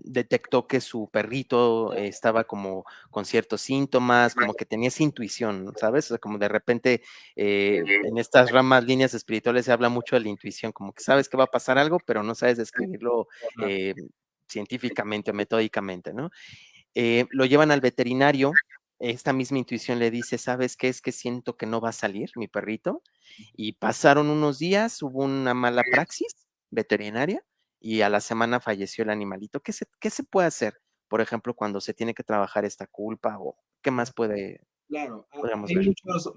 S2: detectó que su perrito estaba como con ciertos síntomas, como que tenía esa intuición, ¿no? ¿Sabes? O sea, como de repente en estas ramas, líneas espirituales se habla mucho de la intuición, como que sabes que va a pasar algo, pero no sabes describirlo
S3: Claro.
S2: eh, científicamente o metódicamente, ¿no? Lo llevan al veterinario, esta misma intuición le dice, ¿sabes qué? Es que siento que no va a salir mi perrito. Y pasaron unos días, hubo una mala praxis veterinaria y a la semana falleció el animalito. Qué se puede hacer, por ejemplo, cuando se tiene que trabajar esta culpa o qué más
S3: Claro,
S2: podríamos
S3: hay
S2: ver?
S3: muchas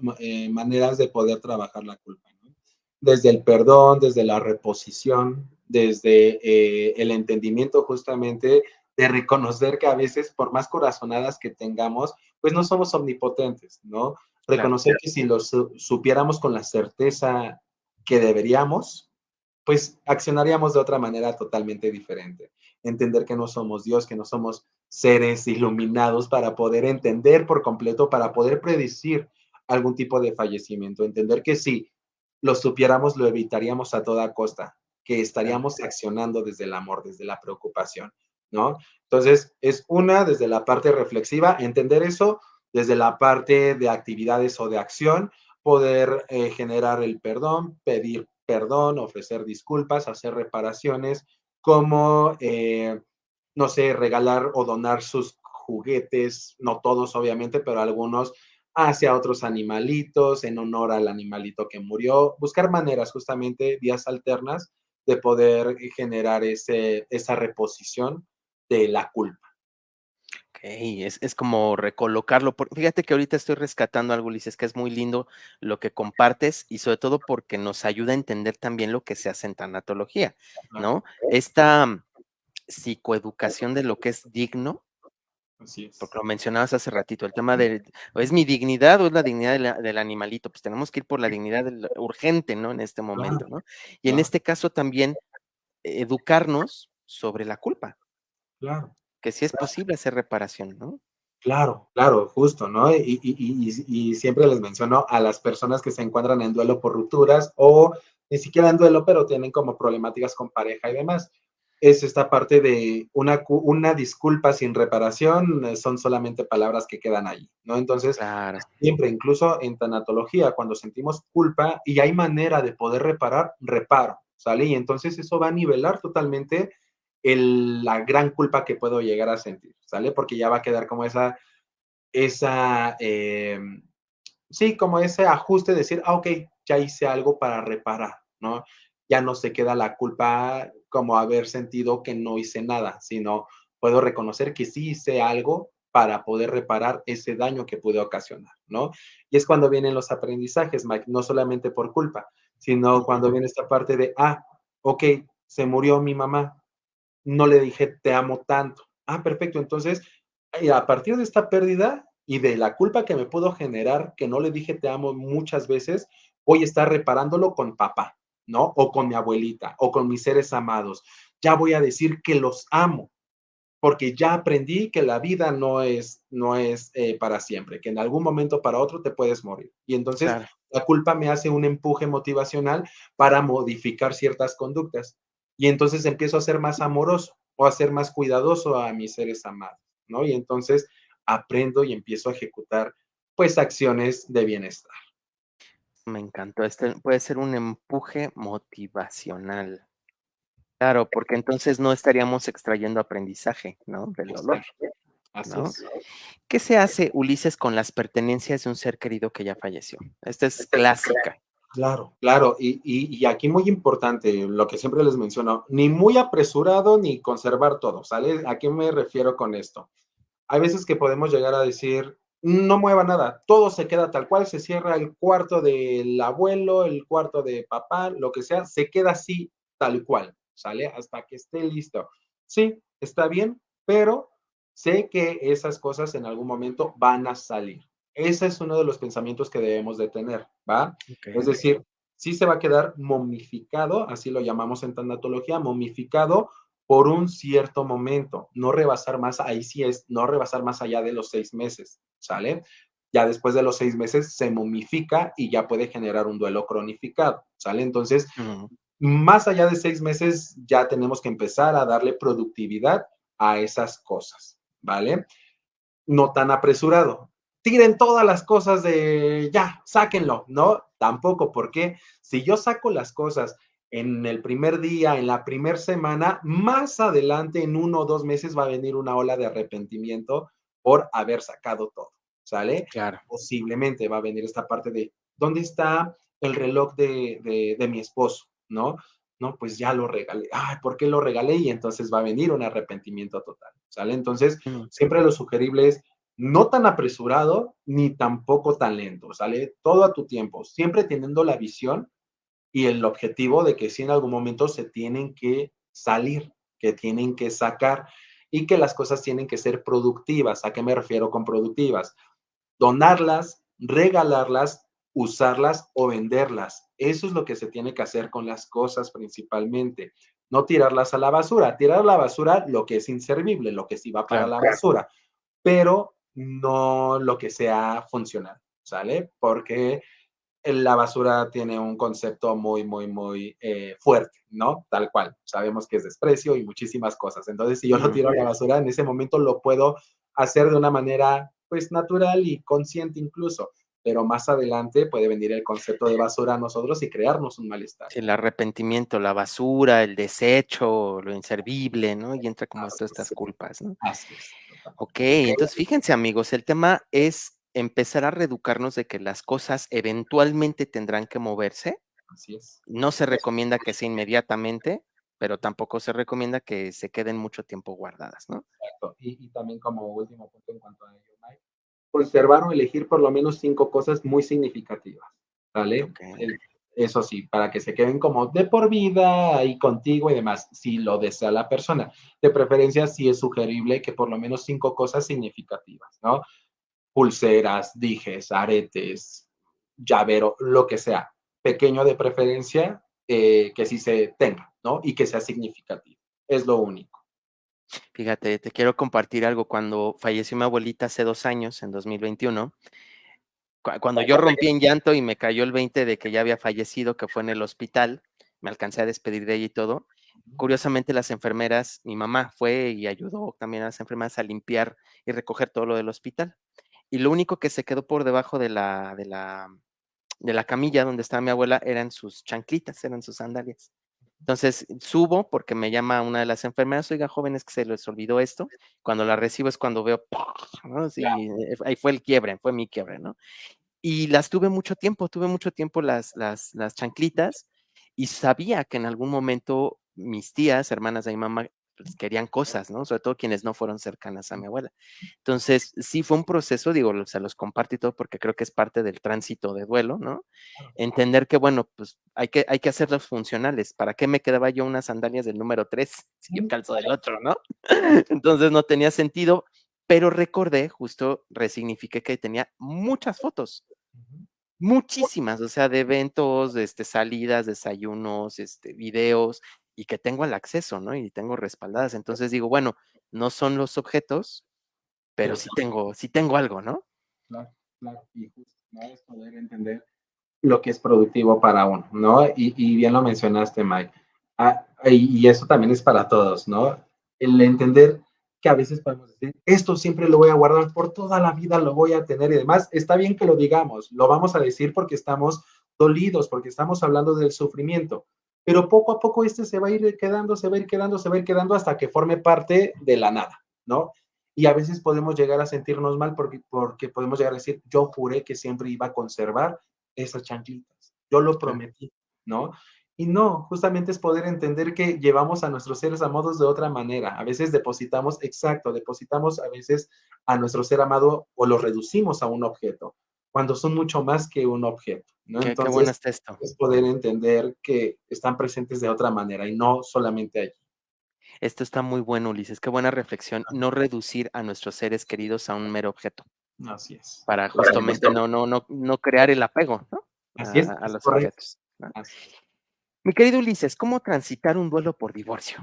S3: maneras de poder trabajar la culpa, ¿no? Desde el perdón, desde la reposición, desde el entendimiento justamente de reconocer que a veces, por más corazonadas que tengamos, pues no somos omnipotentes, ¿no?
S2: Claro,
S3: Reconocer que si lo supiéramos con la certeza que deberíamos, pues accionaríamos de otra manera totalmente diferente. Entender que no somos Dios, que no somos seres iluminados para poder entender por completo, para poder predecir algún tipo de fallecimiento. Entender que si lo supiéramos, lo evitaríamos a toda costa, que
S2: claro.
S3: estaríamos accionando desde el amor, desde la preocupación, ¿no? Entonces, es una desde la parte reflexiva, entender eso, desde la parte de actividades o de acción, poder generar el perdón, pedir perdón, ofrecer disculpas, hacer reparaciones, como, no sé, regalar o donar sus juguetes, no todos obviamente, pero algunos hacia otros animalitos, en honor al animalito que murió, buscar maneras, justamente vías alternas de poder generar esa reposición de la culpa.
S2: Ok, es como recolocarlo. Fíjate que ahorita estoy rescatando algo, Ulises, que es muy lindo lo que compartes y sobre todo porque nos ayuda a entender también lo que se hace en tanatología,
S3: Claro.
S2: ¿no? Esta psicoeducación de lo que es digno,
S3: Así es.
S2: porque lo mencionabas hace ratito, el tema de, ¿o es mi dignidad o es la dignidad del animalito? Pues tenemos que ir por la dignidad urgente, ¿no? En este momento,
S3: Claro,
S2: ¿no? Y en
S3: claro,
S2: este caso también educarnos sobre la culpa,
S3: claro.
S2: que sí es posible hacer reparación, ¿no?
S3: Claro, claro, justo, ¿no? Y siempre les menciono a las personas que se encuentran en duelo por rupturas o ni siquiera en duelo, pero tienen como problemáticas con pareja y demás. Es esta parte de una disculpa sin reparación, son solamente palabras que quedan ahí, ¿no? Entonces,
S2: Claro,
S3: siempre, incluso en tanatología, cuando sentimos culpa y hay manera de poder reparar, reparo, ¿sale? Y entonces eso va a nivelar totalmente la gran culpa que puedo llegar a sentir, ¿sale? Porque ya va a quedar como esa sí, como ese ajuste de decir, ok, ya hice algo para reparar, ¿no? Ya no se queda la culpa como haber sentido que no hice nada, sino puedo reconocer que sí hice algo para poder reparar ese daño que pude ocasionar, ¿no? Y es cuando vienen los aprendizajes, Mike, no solamente por culpa, sino cuando viene esta parte de, ok, se murió mi mamá, no le dije te amo tanto. Perfecto. Entonces, a partir de esta pérdida y de la culpa que me pudo generar, que no le dije te amo muchas veces, voy a estar reparándolo con papá, ¿no? O con mi abuelita, o con mis seres amados. Ya voy a decir que los amo, porque ya aprendí que la vida no es para siempre, que en algún momento para otro te puedes morir. Y entonces
S2: claro.
S3: la culpa me hace un empuje motivacional para modificar ciertas conductas. Y entonces empiezo a ser más amoroso o a ser más cuidadoso a mis seres amados, ¿no? Y entonces aprendo y empiezo a ejecutar, pues, acciones de bienestar.
S2: Me encantó. Este puede ser un empuje motivacional. Claro, porque entonces no estaríamos extrayendo aprendizaje, ¿no? Del dolor,
S3: Exacto. Así
S2: ¿no?
S3: es.
S2: ¿Qué se hace, Ulises, con las pertenencias de un ser querido que ya falleció? Esta es clásica.
S3: Claro, claro, y aquí muy importante, lo que siempre les menciono, ni muy apresurado ni conservar todo, ¿sale? ¿A qué me refiero con esto? Hay veces que podemos llegar a decir, no mueva nada, todo se queda tal cual, se cierra el cuarto del abuelo, el cuarto de papá, lo que sea, se queda así tal cual, ¿sale? Hasta que esté listo. Sí, está bien, pero sé que esas cosas en algún momento van a salir. Ese es uno de los pensamientos que debemos de tener, ¿va? Es
S2: Ok.
S3: decir, sí se va a quedar momificado, así lo llamamos en tanatología, momificado por un cierto momento, no rebasar más, ahí sí es, no rebasar más allá de los 6 meses, ¿sale? Ya después de los 6 meses se momifica y ya puede generar un duelo cronificado, ¿sale? Entonces,
S2: Ujú.
S3: más allá de 6 meses ya tenemos que empezar a darle productividad a esas cosas, ¿vale? No tan apresurado. Tiren todas las cosas de ya, sáquenlo, ¿no? Tampoco, porque si yo saco las cosas en el primer día, en la primera semana, más adelante, en 1 o 2 meses, va a venir una ola de arrepentimiento por haber sacado todo, ¿sale?
S2: Claro.
S3: Posiblemente va a venir esta parte de, ¿dónde está el reloj de mi esposo? ¿No? No, pues ya lo regalé. ¿Por qué lo regalé? Y entonces va a venir un arrepentimiento total, ¿sale? Entonces,
S2: Ujú.
S3: siempre lo sugerible es no tan apresurado ni tampoco tan lento, ¿sale? Todo a tu tiempo, siempre teniendo la visión y el objetivo de que si en algún momento se tienen que salir, que tienen que sacar y que las cosas tienen que ser productivas. ¿A qué me refiero con productivas? Donarlas, regalarlas, usarlas o venderlas. Eso es lo que se tiene que hacer con las cosas principalmente. No tirarlas a la basura. Tirar a la basura lo que es inservible, lo que sí va para
S2: Claro.
S3: la basura, pero no lo que sea funcional, ¿sale? Porque la basura tiene un concepto muy, muy, muy fuerte, ¿no? Tal cual. Sabemos que es desprecio y muchísimas cosas. Entonces, si yo lo
S2: Ujú.
S3: tiro a la basura, en ese momento lo puedo hacer de una manera, pues, natural y consciente incluso. Pero más adelante puede venir el concepto de basura a nosotros y crearnos un malestar.
S2: Sí, el arrepentimiento, la basura, el desecho, lo inservible, ¿no? Y entra como
S3: Así
S2: todas estas
S3: es.
S2: culpas, ¿no?
S3: Así es.
S2: Ok, entonces fíjense amigos, el tema es empezar a reeducarnos de que las cosas eventualmente tendrán que moverse.
S3: Así es.
S2: No se recomienda que sea inmediatamente, pero tampoco se recomienda que se queden mucho tiempo guardadas, ¿no?
S3: Exacto. Y también como último punto en cuanto a ello, Mike, conservar o elegir por lo menos 5 cosas muy significativas, ¿vale?
S2: Ok.
S3: eso sí, para que se queden como de por vida ahí contigo y demás, si lo desea la persona. De preferencia, sí es sugerible que por lo menos 5 cosas significativas, ¿no? Pulseras, dijes, aretes, llavero, lo que sea. Pequeño de preferencia, que sí se tenga, ¿no? Y que sea significativo. Es lo único.
S2: Fíjate, te quiero compartir algo. Cuando falleció mi abuelita hace 2 años, en 2021, cuando yo rompí en llanto y me cayó el 20 de que ya había fallecido, que fue en el hospital, me alcancé a despedir de ella y todo. Curiosamente, las enfermeras, mi mamá fue y ayudó también a las enfermeras a limpiar y recoger todo lo del hospital. Y lo único que se quedó por debajo de la camilla donde estaba mi abuela eran sus chanclitas, eran sus sandalias. Entonces subo porque me llama una de las enfermeras, oiga, jóvenes, que se les olvidó esto. Cuando la recibo es cuando veo, ¡pum!, ¿no?
S3: Ya.
S2: Sí, ahí fue el quiebre, fue mi quiebre, ¿no? Y las tuve mucho tiempo las chanclitas, y sabía que en algún momento mis tías, hermanas de mi mamá, pues, querían cosas, ¿no? Sobre todo quienes no fueron cercanas a mi abuela. Entonces, sí fue un proceso, digo, se los comparto y todo porque creo que es parte del tránsito de duelo, ¿no? Entender que, bueno, pues hay que hacerlos funcionales. ¿Para qué me quedaba yo unas sandalias del número 3 si yo calzo del otro, no? Entonces no tenía sentido, pero recordé, justo resignifiqué que tenía muchas fotos. Muchísimas, o sea, de eventos, salidas, desayunos, videos, y que tengo el acceso, ¿no? Y tengo respaldadas. Entonces digo, bueno, no son los objetos, pero
S3: Pero
S2: sí tengo algo, ¿no?
S3: claro, claro, y justo, ¿no? Es poder entender lo que es productivo para uno, ¿no? Y bien lo mencionaste, Mike. Y eso también es para todos, ¿no? El entender que a veces podemos decir, esto siempre lo voy a guardar por toda la vida, lo voy a tener y demás. Está bien que lo digamos, lo vamos a decir porque estamos dolidos, porque estamos hablando del sufrimiento, pero poco a poco se va a ir quedando, se va a ir quedando, se va a ir quedando hasta que forme parte de la nada, ¿no? Y a veces podemos llegar a sentirnos mal porque podemos llegar a decir, yo juré que siempre iba a conservar esas chanclitas. Yo lo
S2: Claro.
S3: prometí, ¿no? Y no, justamente es poder entender que llevamos a nuestros seres amados de otra manera. A veces depositamos, exacto, depositamos a veces a nuestro ser amado o lo reducimos a un objeto, cuando son mucho más que un objeto, ¿no?
S2: Qué bueno
S3: Entonces,
S2: está esto.
S3: es poder entender que están presentes de otra manera y no solamente allí.
S2: Esto está muy bueno, Ulises. Qué buena reflexión. No reducir a nuestros seres queridos a un mero objeto,
S3: Así es.
S2: para
S3: Correcto.
S2: justamente no crear el apego, ¿no?
S3: Así
S2: A
S3: es
S2: los
S3: correcto.
S2: objetos, ¿no?
S3: Así es.
S2: Mi querido Ulises, ¿cómo transitar un duelo por divorcio?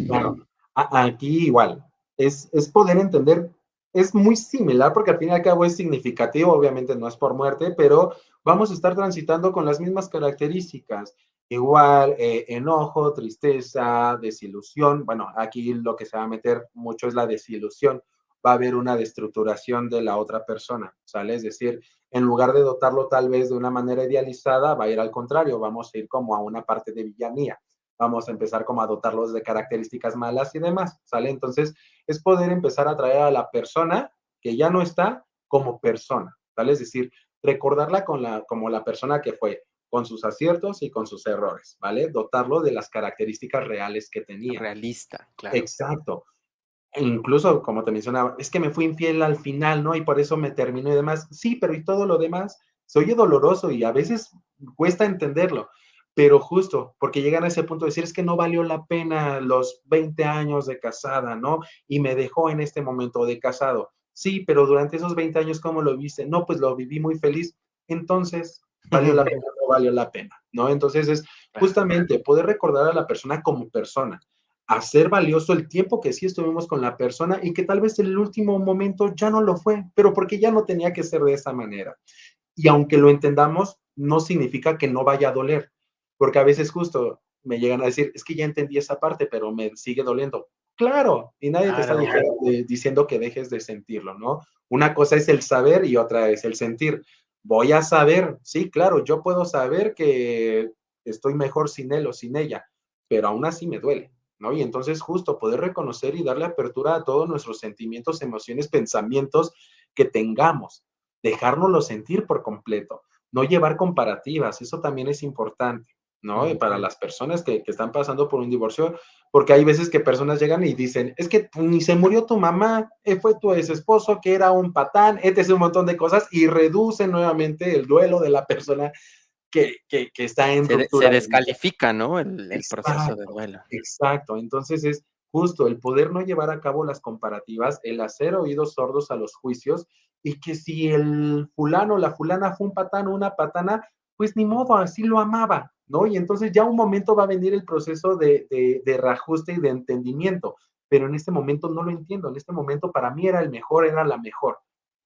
S3: Claro, aquí igual, es poder entender, es muy similar porque al fin y al cabo es significativo, obviamente no es por muerte, pero vamos a estar transitando con las mismas características. Igual, enojo, tristeza, desilusión. Bueno, aquí lo que se va a meter mucho es la desilusión. Va a haber una destructuración de la otra persona, ¿sale? Es decir, en lugar de dotarlo tal vez de una manera idealizada, va a ir al contrario, vamos a ir como a una parte de villanía, vamos a empezar como a dotarlos de características malas y demás, ¿sale? Entonces, es poder empezar a traer a la persona que ya no está como persona, ¿sale? Es decir, recordarla como la persona que fue, con sus aciertos y con sus errores, ¿vale? Dotarlo de las características reales que tenía.
S2: Realista, claro.
S3: Exacto. E incluso, como te mencionaba, es que me fui infiel al final, ¿no? Y por eso me terminó y demás. Sí, pero y todo lo demás se oye doloroso y a veces cuesta entenderlo, pero justo porque llegan a ese punto de decir, es que no valió la pena los 20 años de casada, ¿no? Y me dejó en este momento de casado. Sí, pero durante esos 20 años, ¿cómo lo viste? No, pues lo viví muy feliz. Entonces, ¿valió la pena o no valió la pena? ¿No? Entonces es
S2: Claro.
S3: justamente poder recordar a la persona como persona, hacer valioso el tiempo que sí estuvimos con la persona y que tal vez en el último momento ya no lo fue, pero porque ya no tenía que ser de esa manera. Y aunque lo entendamos, no significa que no vaya a doler, porque a veces justo me llegan a decir, es que ya entendí esa parte, pero me sigue doliendo. Claro, y nadie te está
S2: Claro.
S3: diciendo que dejes de sentirlo, ¿no? Una cosa es el saber y otra es el sentir. Voy a saber, sí, claro, yo puedo saber que estoy mejor sin él o sin ella, pero aún así me duele, ¿no? Y entonces justo poder reconocer y darle apertura a todos nuestros sentimientos, emociones, pensamientos que tengamos, dejárnoslo sentir por completo, no llevar comparativas, eso también es importante, ¿no? Y para las personas que están pasando por un divorcio, porque hay veces que personas llegan y dicen, es que ni se murió tu mamá, fue tu ex esposo que era un patán, etc., un montón de cosas, y reducen nuevamente el duelo de la persona que está en
S2: Se
S3: ruptura de vida.
S2: descalifica, ¿no? El proceso de
S3: Exacto,
S2: duelo.
S3: exacto. Entonces es justo el poder no llevar a cabo las comparativas, el hacer oídos sordos a los juicios y que si el fulano o la fulana fue un patán o una patana, pues ni modo, así lo amaba, ¿no? Y entonces ya un momento va a venir el proceso de reajuste y de entendimiento, pero en este momento no lo entiendo, en este momento para mí era el mejor, era la mejor.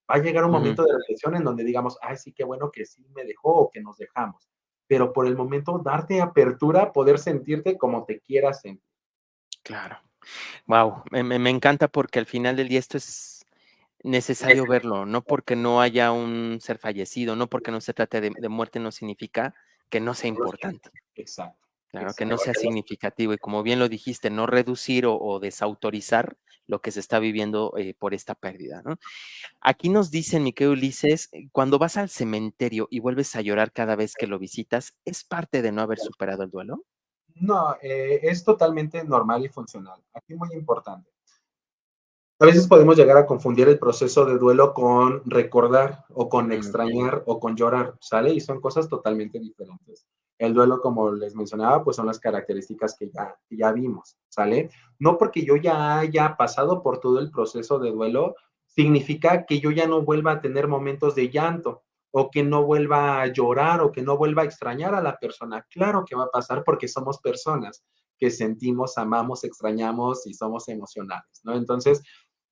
S3: Va a llegar un
S2: Ujú,
S3: momento de reflexión en donde digamos, ay, sí, qué bueno que sí me dejó o que nos dejamos, pero por el momento darte apertura, poder sentirte como te quieras sentir.
S2: claro. Wow, me encanta porque al final del día esto es necesario verlo, no porque no haya un ser fallecido, no porque no se trate de muerte, no significa que no sea importante.
S3: Exacto,
S2: Claro, que no
S3: exacto.
S2: sea significativo y como bien lo dijiste, no reducir o desautorizar lo que se está viviendo por esta pérdida, ¿no? Aquí nos dicen, mi querido Ulises, cuando vas al cementerio y vuelves a llorar cada vez que lo visitas, ¿es parte de no haber superado el duelo?
S3: No, es totalmente normal y funcional. Aquí muy importante. A veces podemos llegar a confundir el proceso de duelo con recordar o con
S2: Mm,
S3: extrañar o con llorar, ¿sale? Y son cosas totalmente diferentes. El duelo, como les mencionaba, pues son las características que ya vimos, ¿sale? No porque yo ya haya pasado por todo el proceso de duelo, significa que yo ya no vuelva a tener momentos de llanto o que no vuelva a llorar o que no vuelva a extrañar a la persona. Claro que va a pasar porque somos personas que sentimos, amamos, extrañamos y somos emocionales, ¿no? Entonces,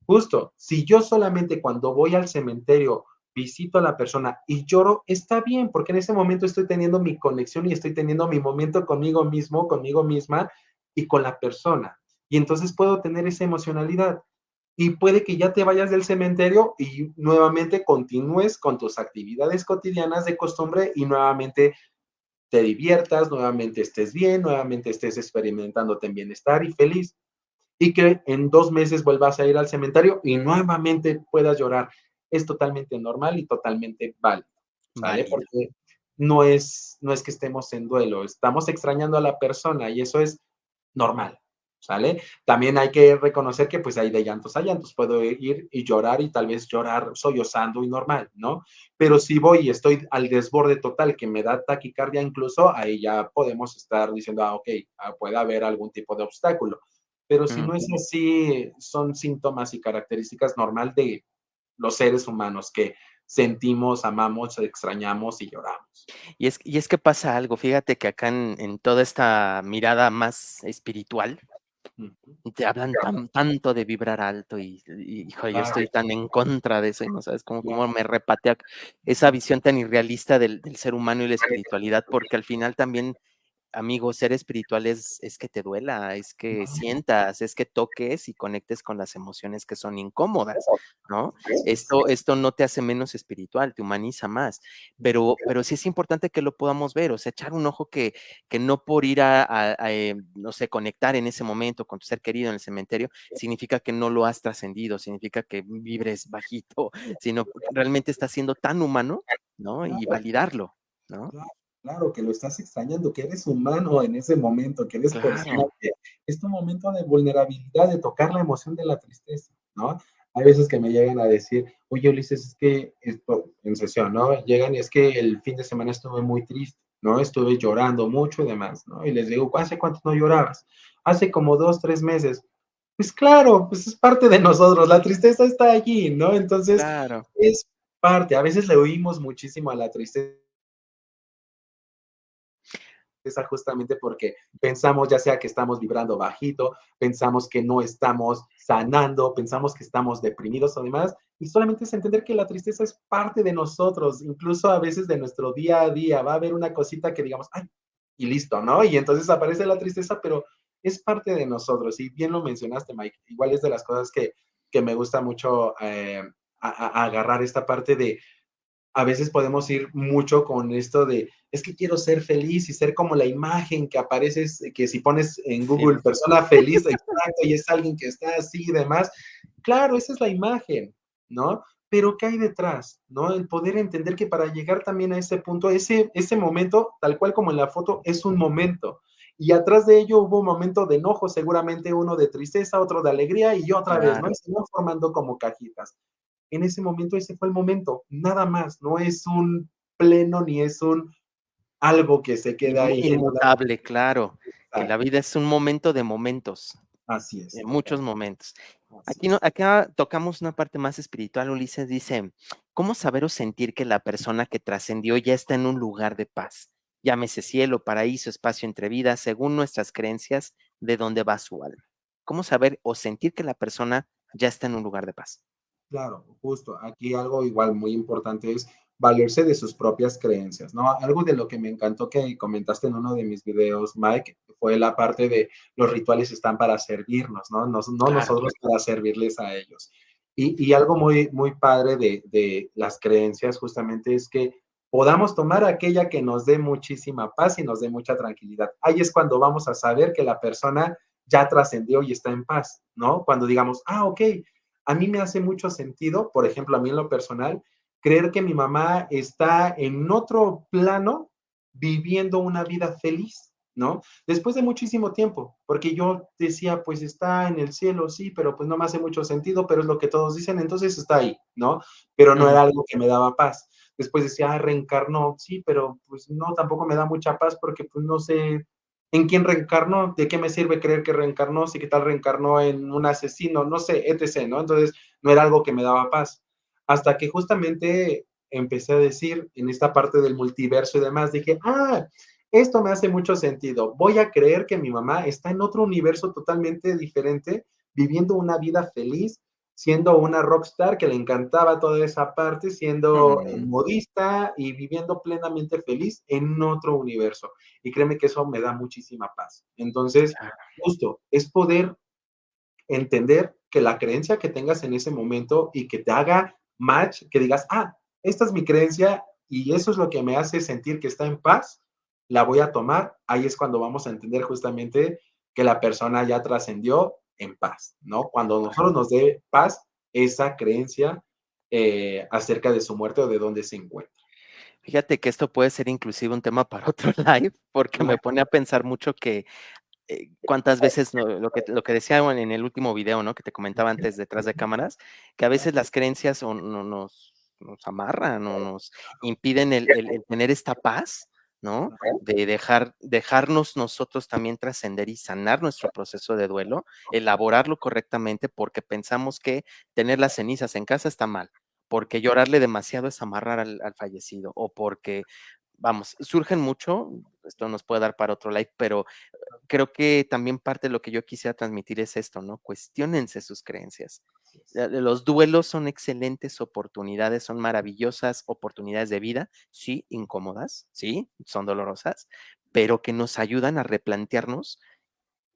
S3: justo, si yo solamente cuando voy al cementerio visito a la persona y lloro, está bien, porque en ese momento estoy teniendo mi conexión y estoy teniendo mi momento conmigo mismo, conmigo misma y con la persona. Y entonces puedo tener esa emocionalidad. Y puede que ya te vayas del cementerio y nuevamente continúes con tus actividades cotidianas de costumbre y nuevamente te diviertas, nuevamente estés bien, nuevamente estés experimentándote en bienestar y feliz y que en 2 meses vuelvas a ir al cementerio y nuevamente puedas llorar. Es totalmente normal y totalmente válido, ¿sale?
S2: válido.
S3: Porque no es que estemos en duelo, estamos extrañando a la persona y eso es normal, ¿sale? También hay que reconocer que pues hay de llantos a llantos, puedo ir y llorar y tal vez llorar sollozando y normal, ¿no? Pero si voy y estoy al desborde total que me da taquicardia incluso, ahí ya podemos estar diciendo, ok, puede haber algún tipo de obstáculo. Pero si
S2: Mm.
S3: no es así, son síntomas y características normal de los seres humanos que sentimos, amamos, extrañamos y lloramos.
S2: Y es que pasa algo, fíjate que acá en toda esta mirada más espiritual,
S3: Ujú.
S2: te hablan tanto de vibrar alto hijo, yo
S3: Claro,
S2: estoy tan en contra de eso y no sabes cómo
S3: claro,
S2: me repatea esa visión tan irrealista del ser humano y la espiritualidad, porque al final también amigo, ser espiritual es que te duela, es que sientas, es que toques y conectes con las emociones que son incómodas, ¿no? Esto no te hace menos espiritual, te humaniza más, pero sí es importante que lo podamos ver, o sea, echar un ojo que no por ir no sé, conectar en ese momento con tu ser querido en el cementerio, significa que no lo has trascendido, significa que vibres bajito, sino realmente estás siendo tan humano, ¿no? Y
S3: claro.
S2: validarlo, ¿no?
S3: Claro, claro, que lo estás extrañando, que eres humano en ese momento, que eres persona,
S2: Claro.
S3: que es tu momento de vulnerabilidad, de tocar la emoción de la tristeza, ¿no? Hay veces que me llegan a decir, oye, Ulises, es que esto, en sesión, ¿no? Llegan y es que el fin de semana estuve muy triste, ¿no? Estuve llorando mucho y demás, ¿no? Y les digo, ¿hace cuánto no llorabas? Hace como 2, 3 meses. Pues claro, pues es parte de nosotros, la tristeza está allí, ¿no? Entonces,
S2: Claro,
S3: es parte, a veces le oímos muchísimo a la tristeza justamente porque pensamos ya sea que estamos vibrando bajito, pensamos que no estamos sanando, pensamos que estamos deprimidos o demás, y solamente es entender que la tristeza es parte de nosotros, incluso a veces de nuestro día a día, va a haber una cosita que digamos, ay, y listo, ¿no? Y entonces aparece la tristeza, pero es parte de nosotros, y bien lo mencionaste, Mike, igual es de las cosas que me gusta mucho agarrar esta parte de a veces podemos ir mucho con esto de, es que quiero ser feliz y ser como la imagen que apareces, que si pones en
S2: sí,
S3: Google persona feliz, exacto, y es alguien que está así y demás. Claro, esa es la imagen, ¿no? Pero ¿qué hay detrás? ¿No? El poder entender que para llegar también a ese punto, ese momento, tal cual como en la foto, es un momento. Y atrás de ello hubo un momento de enojo, seguramente uno de tristeza, otro de alegría y otra vez, ¿no?
S2: claro.
S3: Y se van formando como cajitas en ese momento ese fue el momento, nada más, no es un pleno ni es un algo que se queda ahí en una...
S2: Inmutable, claro, que la
S3: Exacto,
S2: vida es un momento de momentos,
S3: así es,
S2: de muchos
S3: totalmente,
S2: momentos.
S3: así
S2: Aquí no,
S3: es.
S2: acá tocamos una parte más espiritual. Ulises dice, ¿cómo saber o sentir que la persona que trascendió ya está en un lugar de paz? Llámese cielo, paraíso, espacio entre vidas, según nuestras creencias, de dónde va su alma. ¿Cómo saber o sentir que la persona ya está en un lugar de paz?
S3: Claro, justo. Aquí algo igual muy importante es valerse de sus propias creencias, ¿no? Algo de lo que me encantó que comentaste en uno de mis videos, Mike, fue la parte de los rituales están para servirnos, ¿no? No
S2: Claro.
S3: nosotros para servirles a ellos. Y algo muy, muy padre de las creencias justamente es que podamos tomar aquella que nos dé muchísima paz y nos dé mucha tranquilidad. Ahí es cuando vamos a saber que la persona ya trascendió y está en paz, ¿no? Cuando digamos, ah, ok, a mí me hace mucho sentido, por ejemplo, a mí en lo personal, creer que mi mamá está en otro plano viviendo una vida feliz, ¿no? Después de muchísimo tiempo, porque yo decía, pues está en el cielo, sí, pero pues no me hace mucho sentido, pero es lo que todos dicen, entonces está ahí, ¿no? Pero no
S2: Ujú.
S3: era algo que me daba paz. Después decía, ah, reencarnó, sí, pero pues no, tampoco me da mucha paz porque pues no sé en quién reencarnó, de qué me sirve creer que reencarnó, si qué tal reencarnó en un asesino, no sé, etc., ¿no? Entonces, no era algo que me daba paz. Hasta que justamente empecé a decir en esta parte del multiverso y demás, dije, ah, esto me hace mucho sentido. Voy a creer que mi mamá está en otro universo totalmente diferente, viviendo una vida feliz, siendo una rockstar que le encantaba toda esa parte, siendo
S2: Mm,
S3: modista y viviendo plenamente feliz en otro universo. Y créeme que eso me da muchísima paz. Entonces,
S2: claro.
S3: justo, es poder entender que la creencia que tengas en ese momento y que te haga match, que digas, ah, esta es mi creencia y eso es lo que me hace sentir que está en paz, la voy a tomar. Ahí es cuando vamos a entender justamente que la persona ya trascendió en paz, ¿no? Cuando nosotros nos dé paz esa creencia acerca de su muerte o de dónde se encuentra.
S2: Fíjate que esto puede ser inclusive un tema para otro live, porque me pone a pensar mucho que cuántas veces lo que decía en el último video, ¿no? Que te comentaba antes detrás de cámaras, que a veces las creencias nos amarran o nos impiden el tener esta paz, ¿no? De dejarnos nosotros también trascender y sanar nuestro proceso de duelo, elaborarlo correctamente, porque pensamos que tener las cenizas en casa está mal, porque llorarle demasiado es amarrar al fallecido, o porque, vamos, surgen mucho, esto nos puede dar para otro live, pero creo que también parte de lo que yo quisiera transmitir es esto, ¿no? Cuestiónense sus creencias. Los duelos son excelentes oportunidades, son maravillosas oportunidades de vida, sí, incómodas, sí, son dolorosas, pero que nos ayudan a replantearnos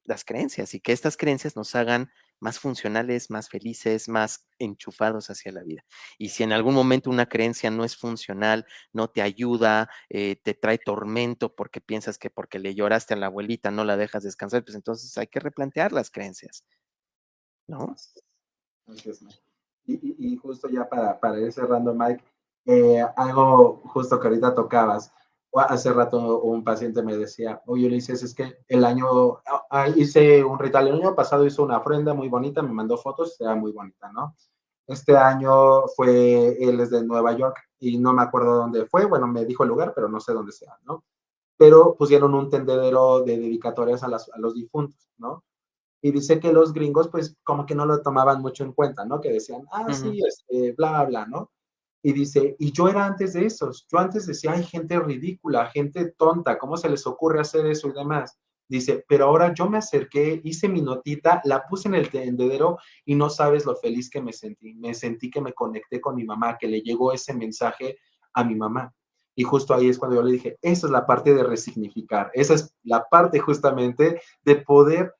S2: las creencias y que estas creencias nos hagan más funcionales, más felices, más enchufados hacia la vida. Y si en algún momento una creencia no es funcional, no te ayuda, te trae tormento porque piensas que porque le lloraste a la abuelita no la dejas descansar, pues entonces hay que replantear las creencias, ¿no?
S3: Así es, Mike. Y justo ya para ir cerrando, Mike, algo justo que ahorita tocabas. Hace rato un paciente me decía, oye, Ulises, es que el año, hice un ritual, el año pasado hice una ofrenda muy bonita, me mandó fotos, era muy bonita, ¿no? Este año fue, él es de Nueva York y no me acuerdo dónde fue, bueno, me dijo el lugar, pero no sé dónde sea, ¿no? Pero pusieron un tendedero de dedicatorias a los difuntos, ¿no? Y dice que los gringos, pues, como que no lo tomaban mucho en cuenta, ¿no? Que decían, ah,
S2: Ujú.
S3: sí, bla, bla, ¿no? Y dice, y yo era antes de esos, yo antes decía, hay gente ridícula, gente tonta, ¿cómo se les ocurre hacer eso y demás? Dice, pero ahora yo me acerqué, hice mi notita, la puse en el tendedero y no sabes lo feliz que me sentí. Me sentí que me conecté con mi mamá, que le llegó ese mensaje a mi mamá. Y justo ahí es cuando yo le dije, esa es la parte de resignificar, esa es la parte justamente de poder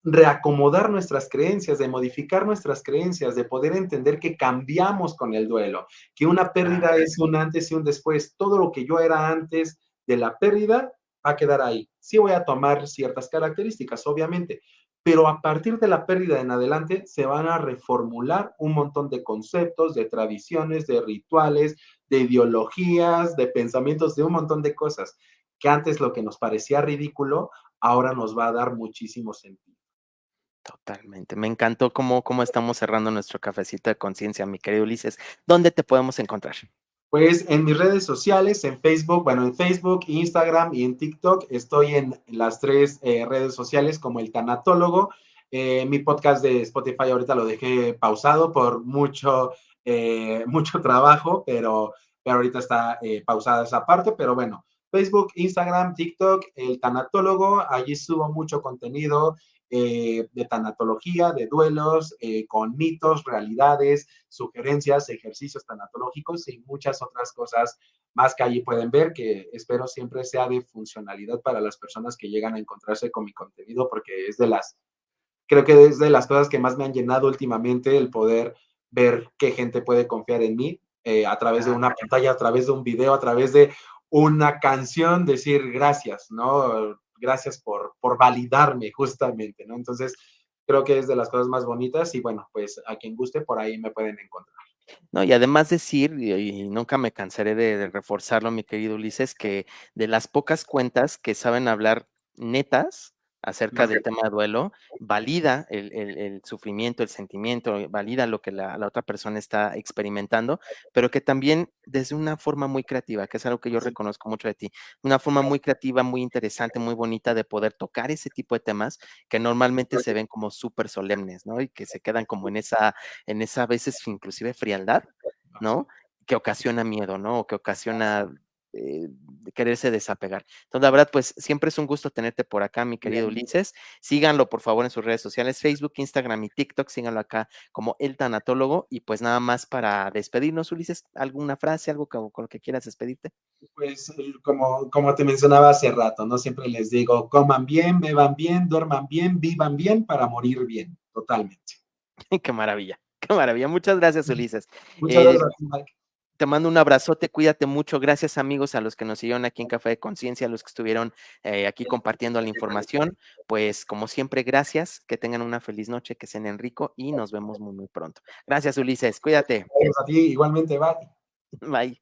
S3: reacomodar nuestras creencias, de modificar nuestras creencias, de poder entender que cambiamos con el duelo, que una
S2: Claro.
S3: pérdida es un antes y un después. Todo lo que yo era antes de la pérdida va a quedar ahí. Sí voy a tomar ciertas características, obviamente, pero a partir de la pérdida en adelante se van a reformular un montón de conceptos, de tradiciones, de rituales, de ideologías, de pensamientos, de un montón de cosas que antes lo que nos parecía ridículo, ahora nos va a dar muchísimo sentido.
S2: Totalmente. Me encantó cómo estamos cerrando nuestro cafecito de conciencia, mi querido Ulises. ¿Dónde te podemos encontrar?
S3: Pues en mis redes sociales, en Facebook, bueno, en Facebook, Instagram y en TikTok, estoy en las tres redes sociales como el tanatólogo. Mi podcast de Spotify ahorita lo dejé pausado por mucho trabajo, pero ahorita está pausada esa parte, pero bueno, Facebook, Instagram, TikTok, el tanatólogo, allí subo mucho contenido de tanatología, de duelos, con mitos, realidades, sugerencias, ejercicios tanatológicos y muchas otras cosas más que allí pueden ver, que espero siempre sea de funcionalidad para las personas que llegan a encontrarse con mi contenido, porque creo que es de las cosas que más me han llenado últimamente el poder ver qué gente puede confiar en mí a través de una pantalla, a través de un video, a través de una canción, decir gracias, ¿no? Gracias por validarme justamente, ¿no? Entonces, creo que es de las cosas más bonitas y bueno, pues a quien guste por ahí me pueden encontrar.
S2: No, y además decir, y nunca me cansaré de reforzarlo, mi querido Ulises, que de las pocas cuentas que saben hablar netas acerca del tema de duelo, valida el sufrimiento, el sentimiento, valida lo que la otra persona está experimentando, pero que también desde una forma muy creativa, que es algo que yo reconozco mucho de ti, una forma muy creativa, muy interesante, muy bonita de poder tocar ese tipo de temas que normalmente se ven como súper solemnes, ¿no? Y que se quedan como en esa a veces inclusive frialdad, ¿no? Que ocasiona miedo, ¿no? O que ocasiona quererse desapegar. Entonces, la verdad, pues siempre es un gusto tenerte por acá, mi querido Ulises. Síganlo, por favor, en sus redes sociales, Facebook, Instagram y TikTok. Síganlo acá como El Tanatólogo. Y pues nada más para despedirnos, Ulises, ¿alguna frase, algo con lo que quieras despedirte?
S3: Pues como te mencionaba hace rato, ¿no? Siempre les digo, coman bien, beban bien, duerman bien, vivan bien para morir bien, totalmente.
S2: Qué maravilla, qué maravilla. Muchas gracias, Ulises.
S3: Muchas
S2: Eh,
S3: gracias a ti, Mike.
S2: Te mando un abrazote, cuídate mucho. Gracias, amigos, a los que nos siguieron aquí en Café de Conciencia, a los que estuvieron aquí compartiendo la información. Pues, como siempre, gracias. Que tengan una feliz noche, que cenen rico y nos vemos muy, muy pronto. Gracias, Ulises. Cuídate.
S3: Gracias a ti, igualmente, bye.
S2: Bye.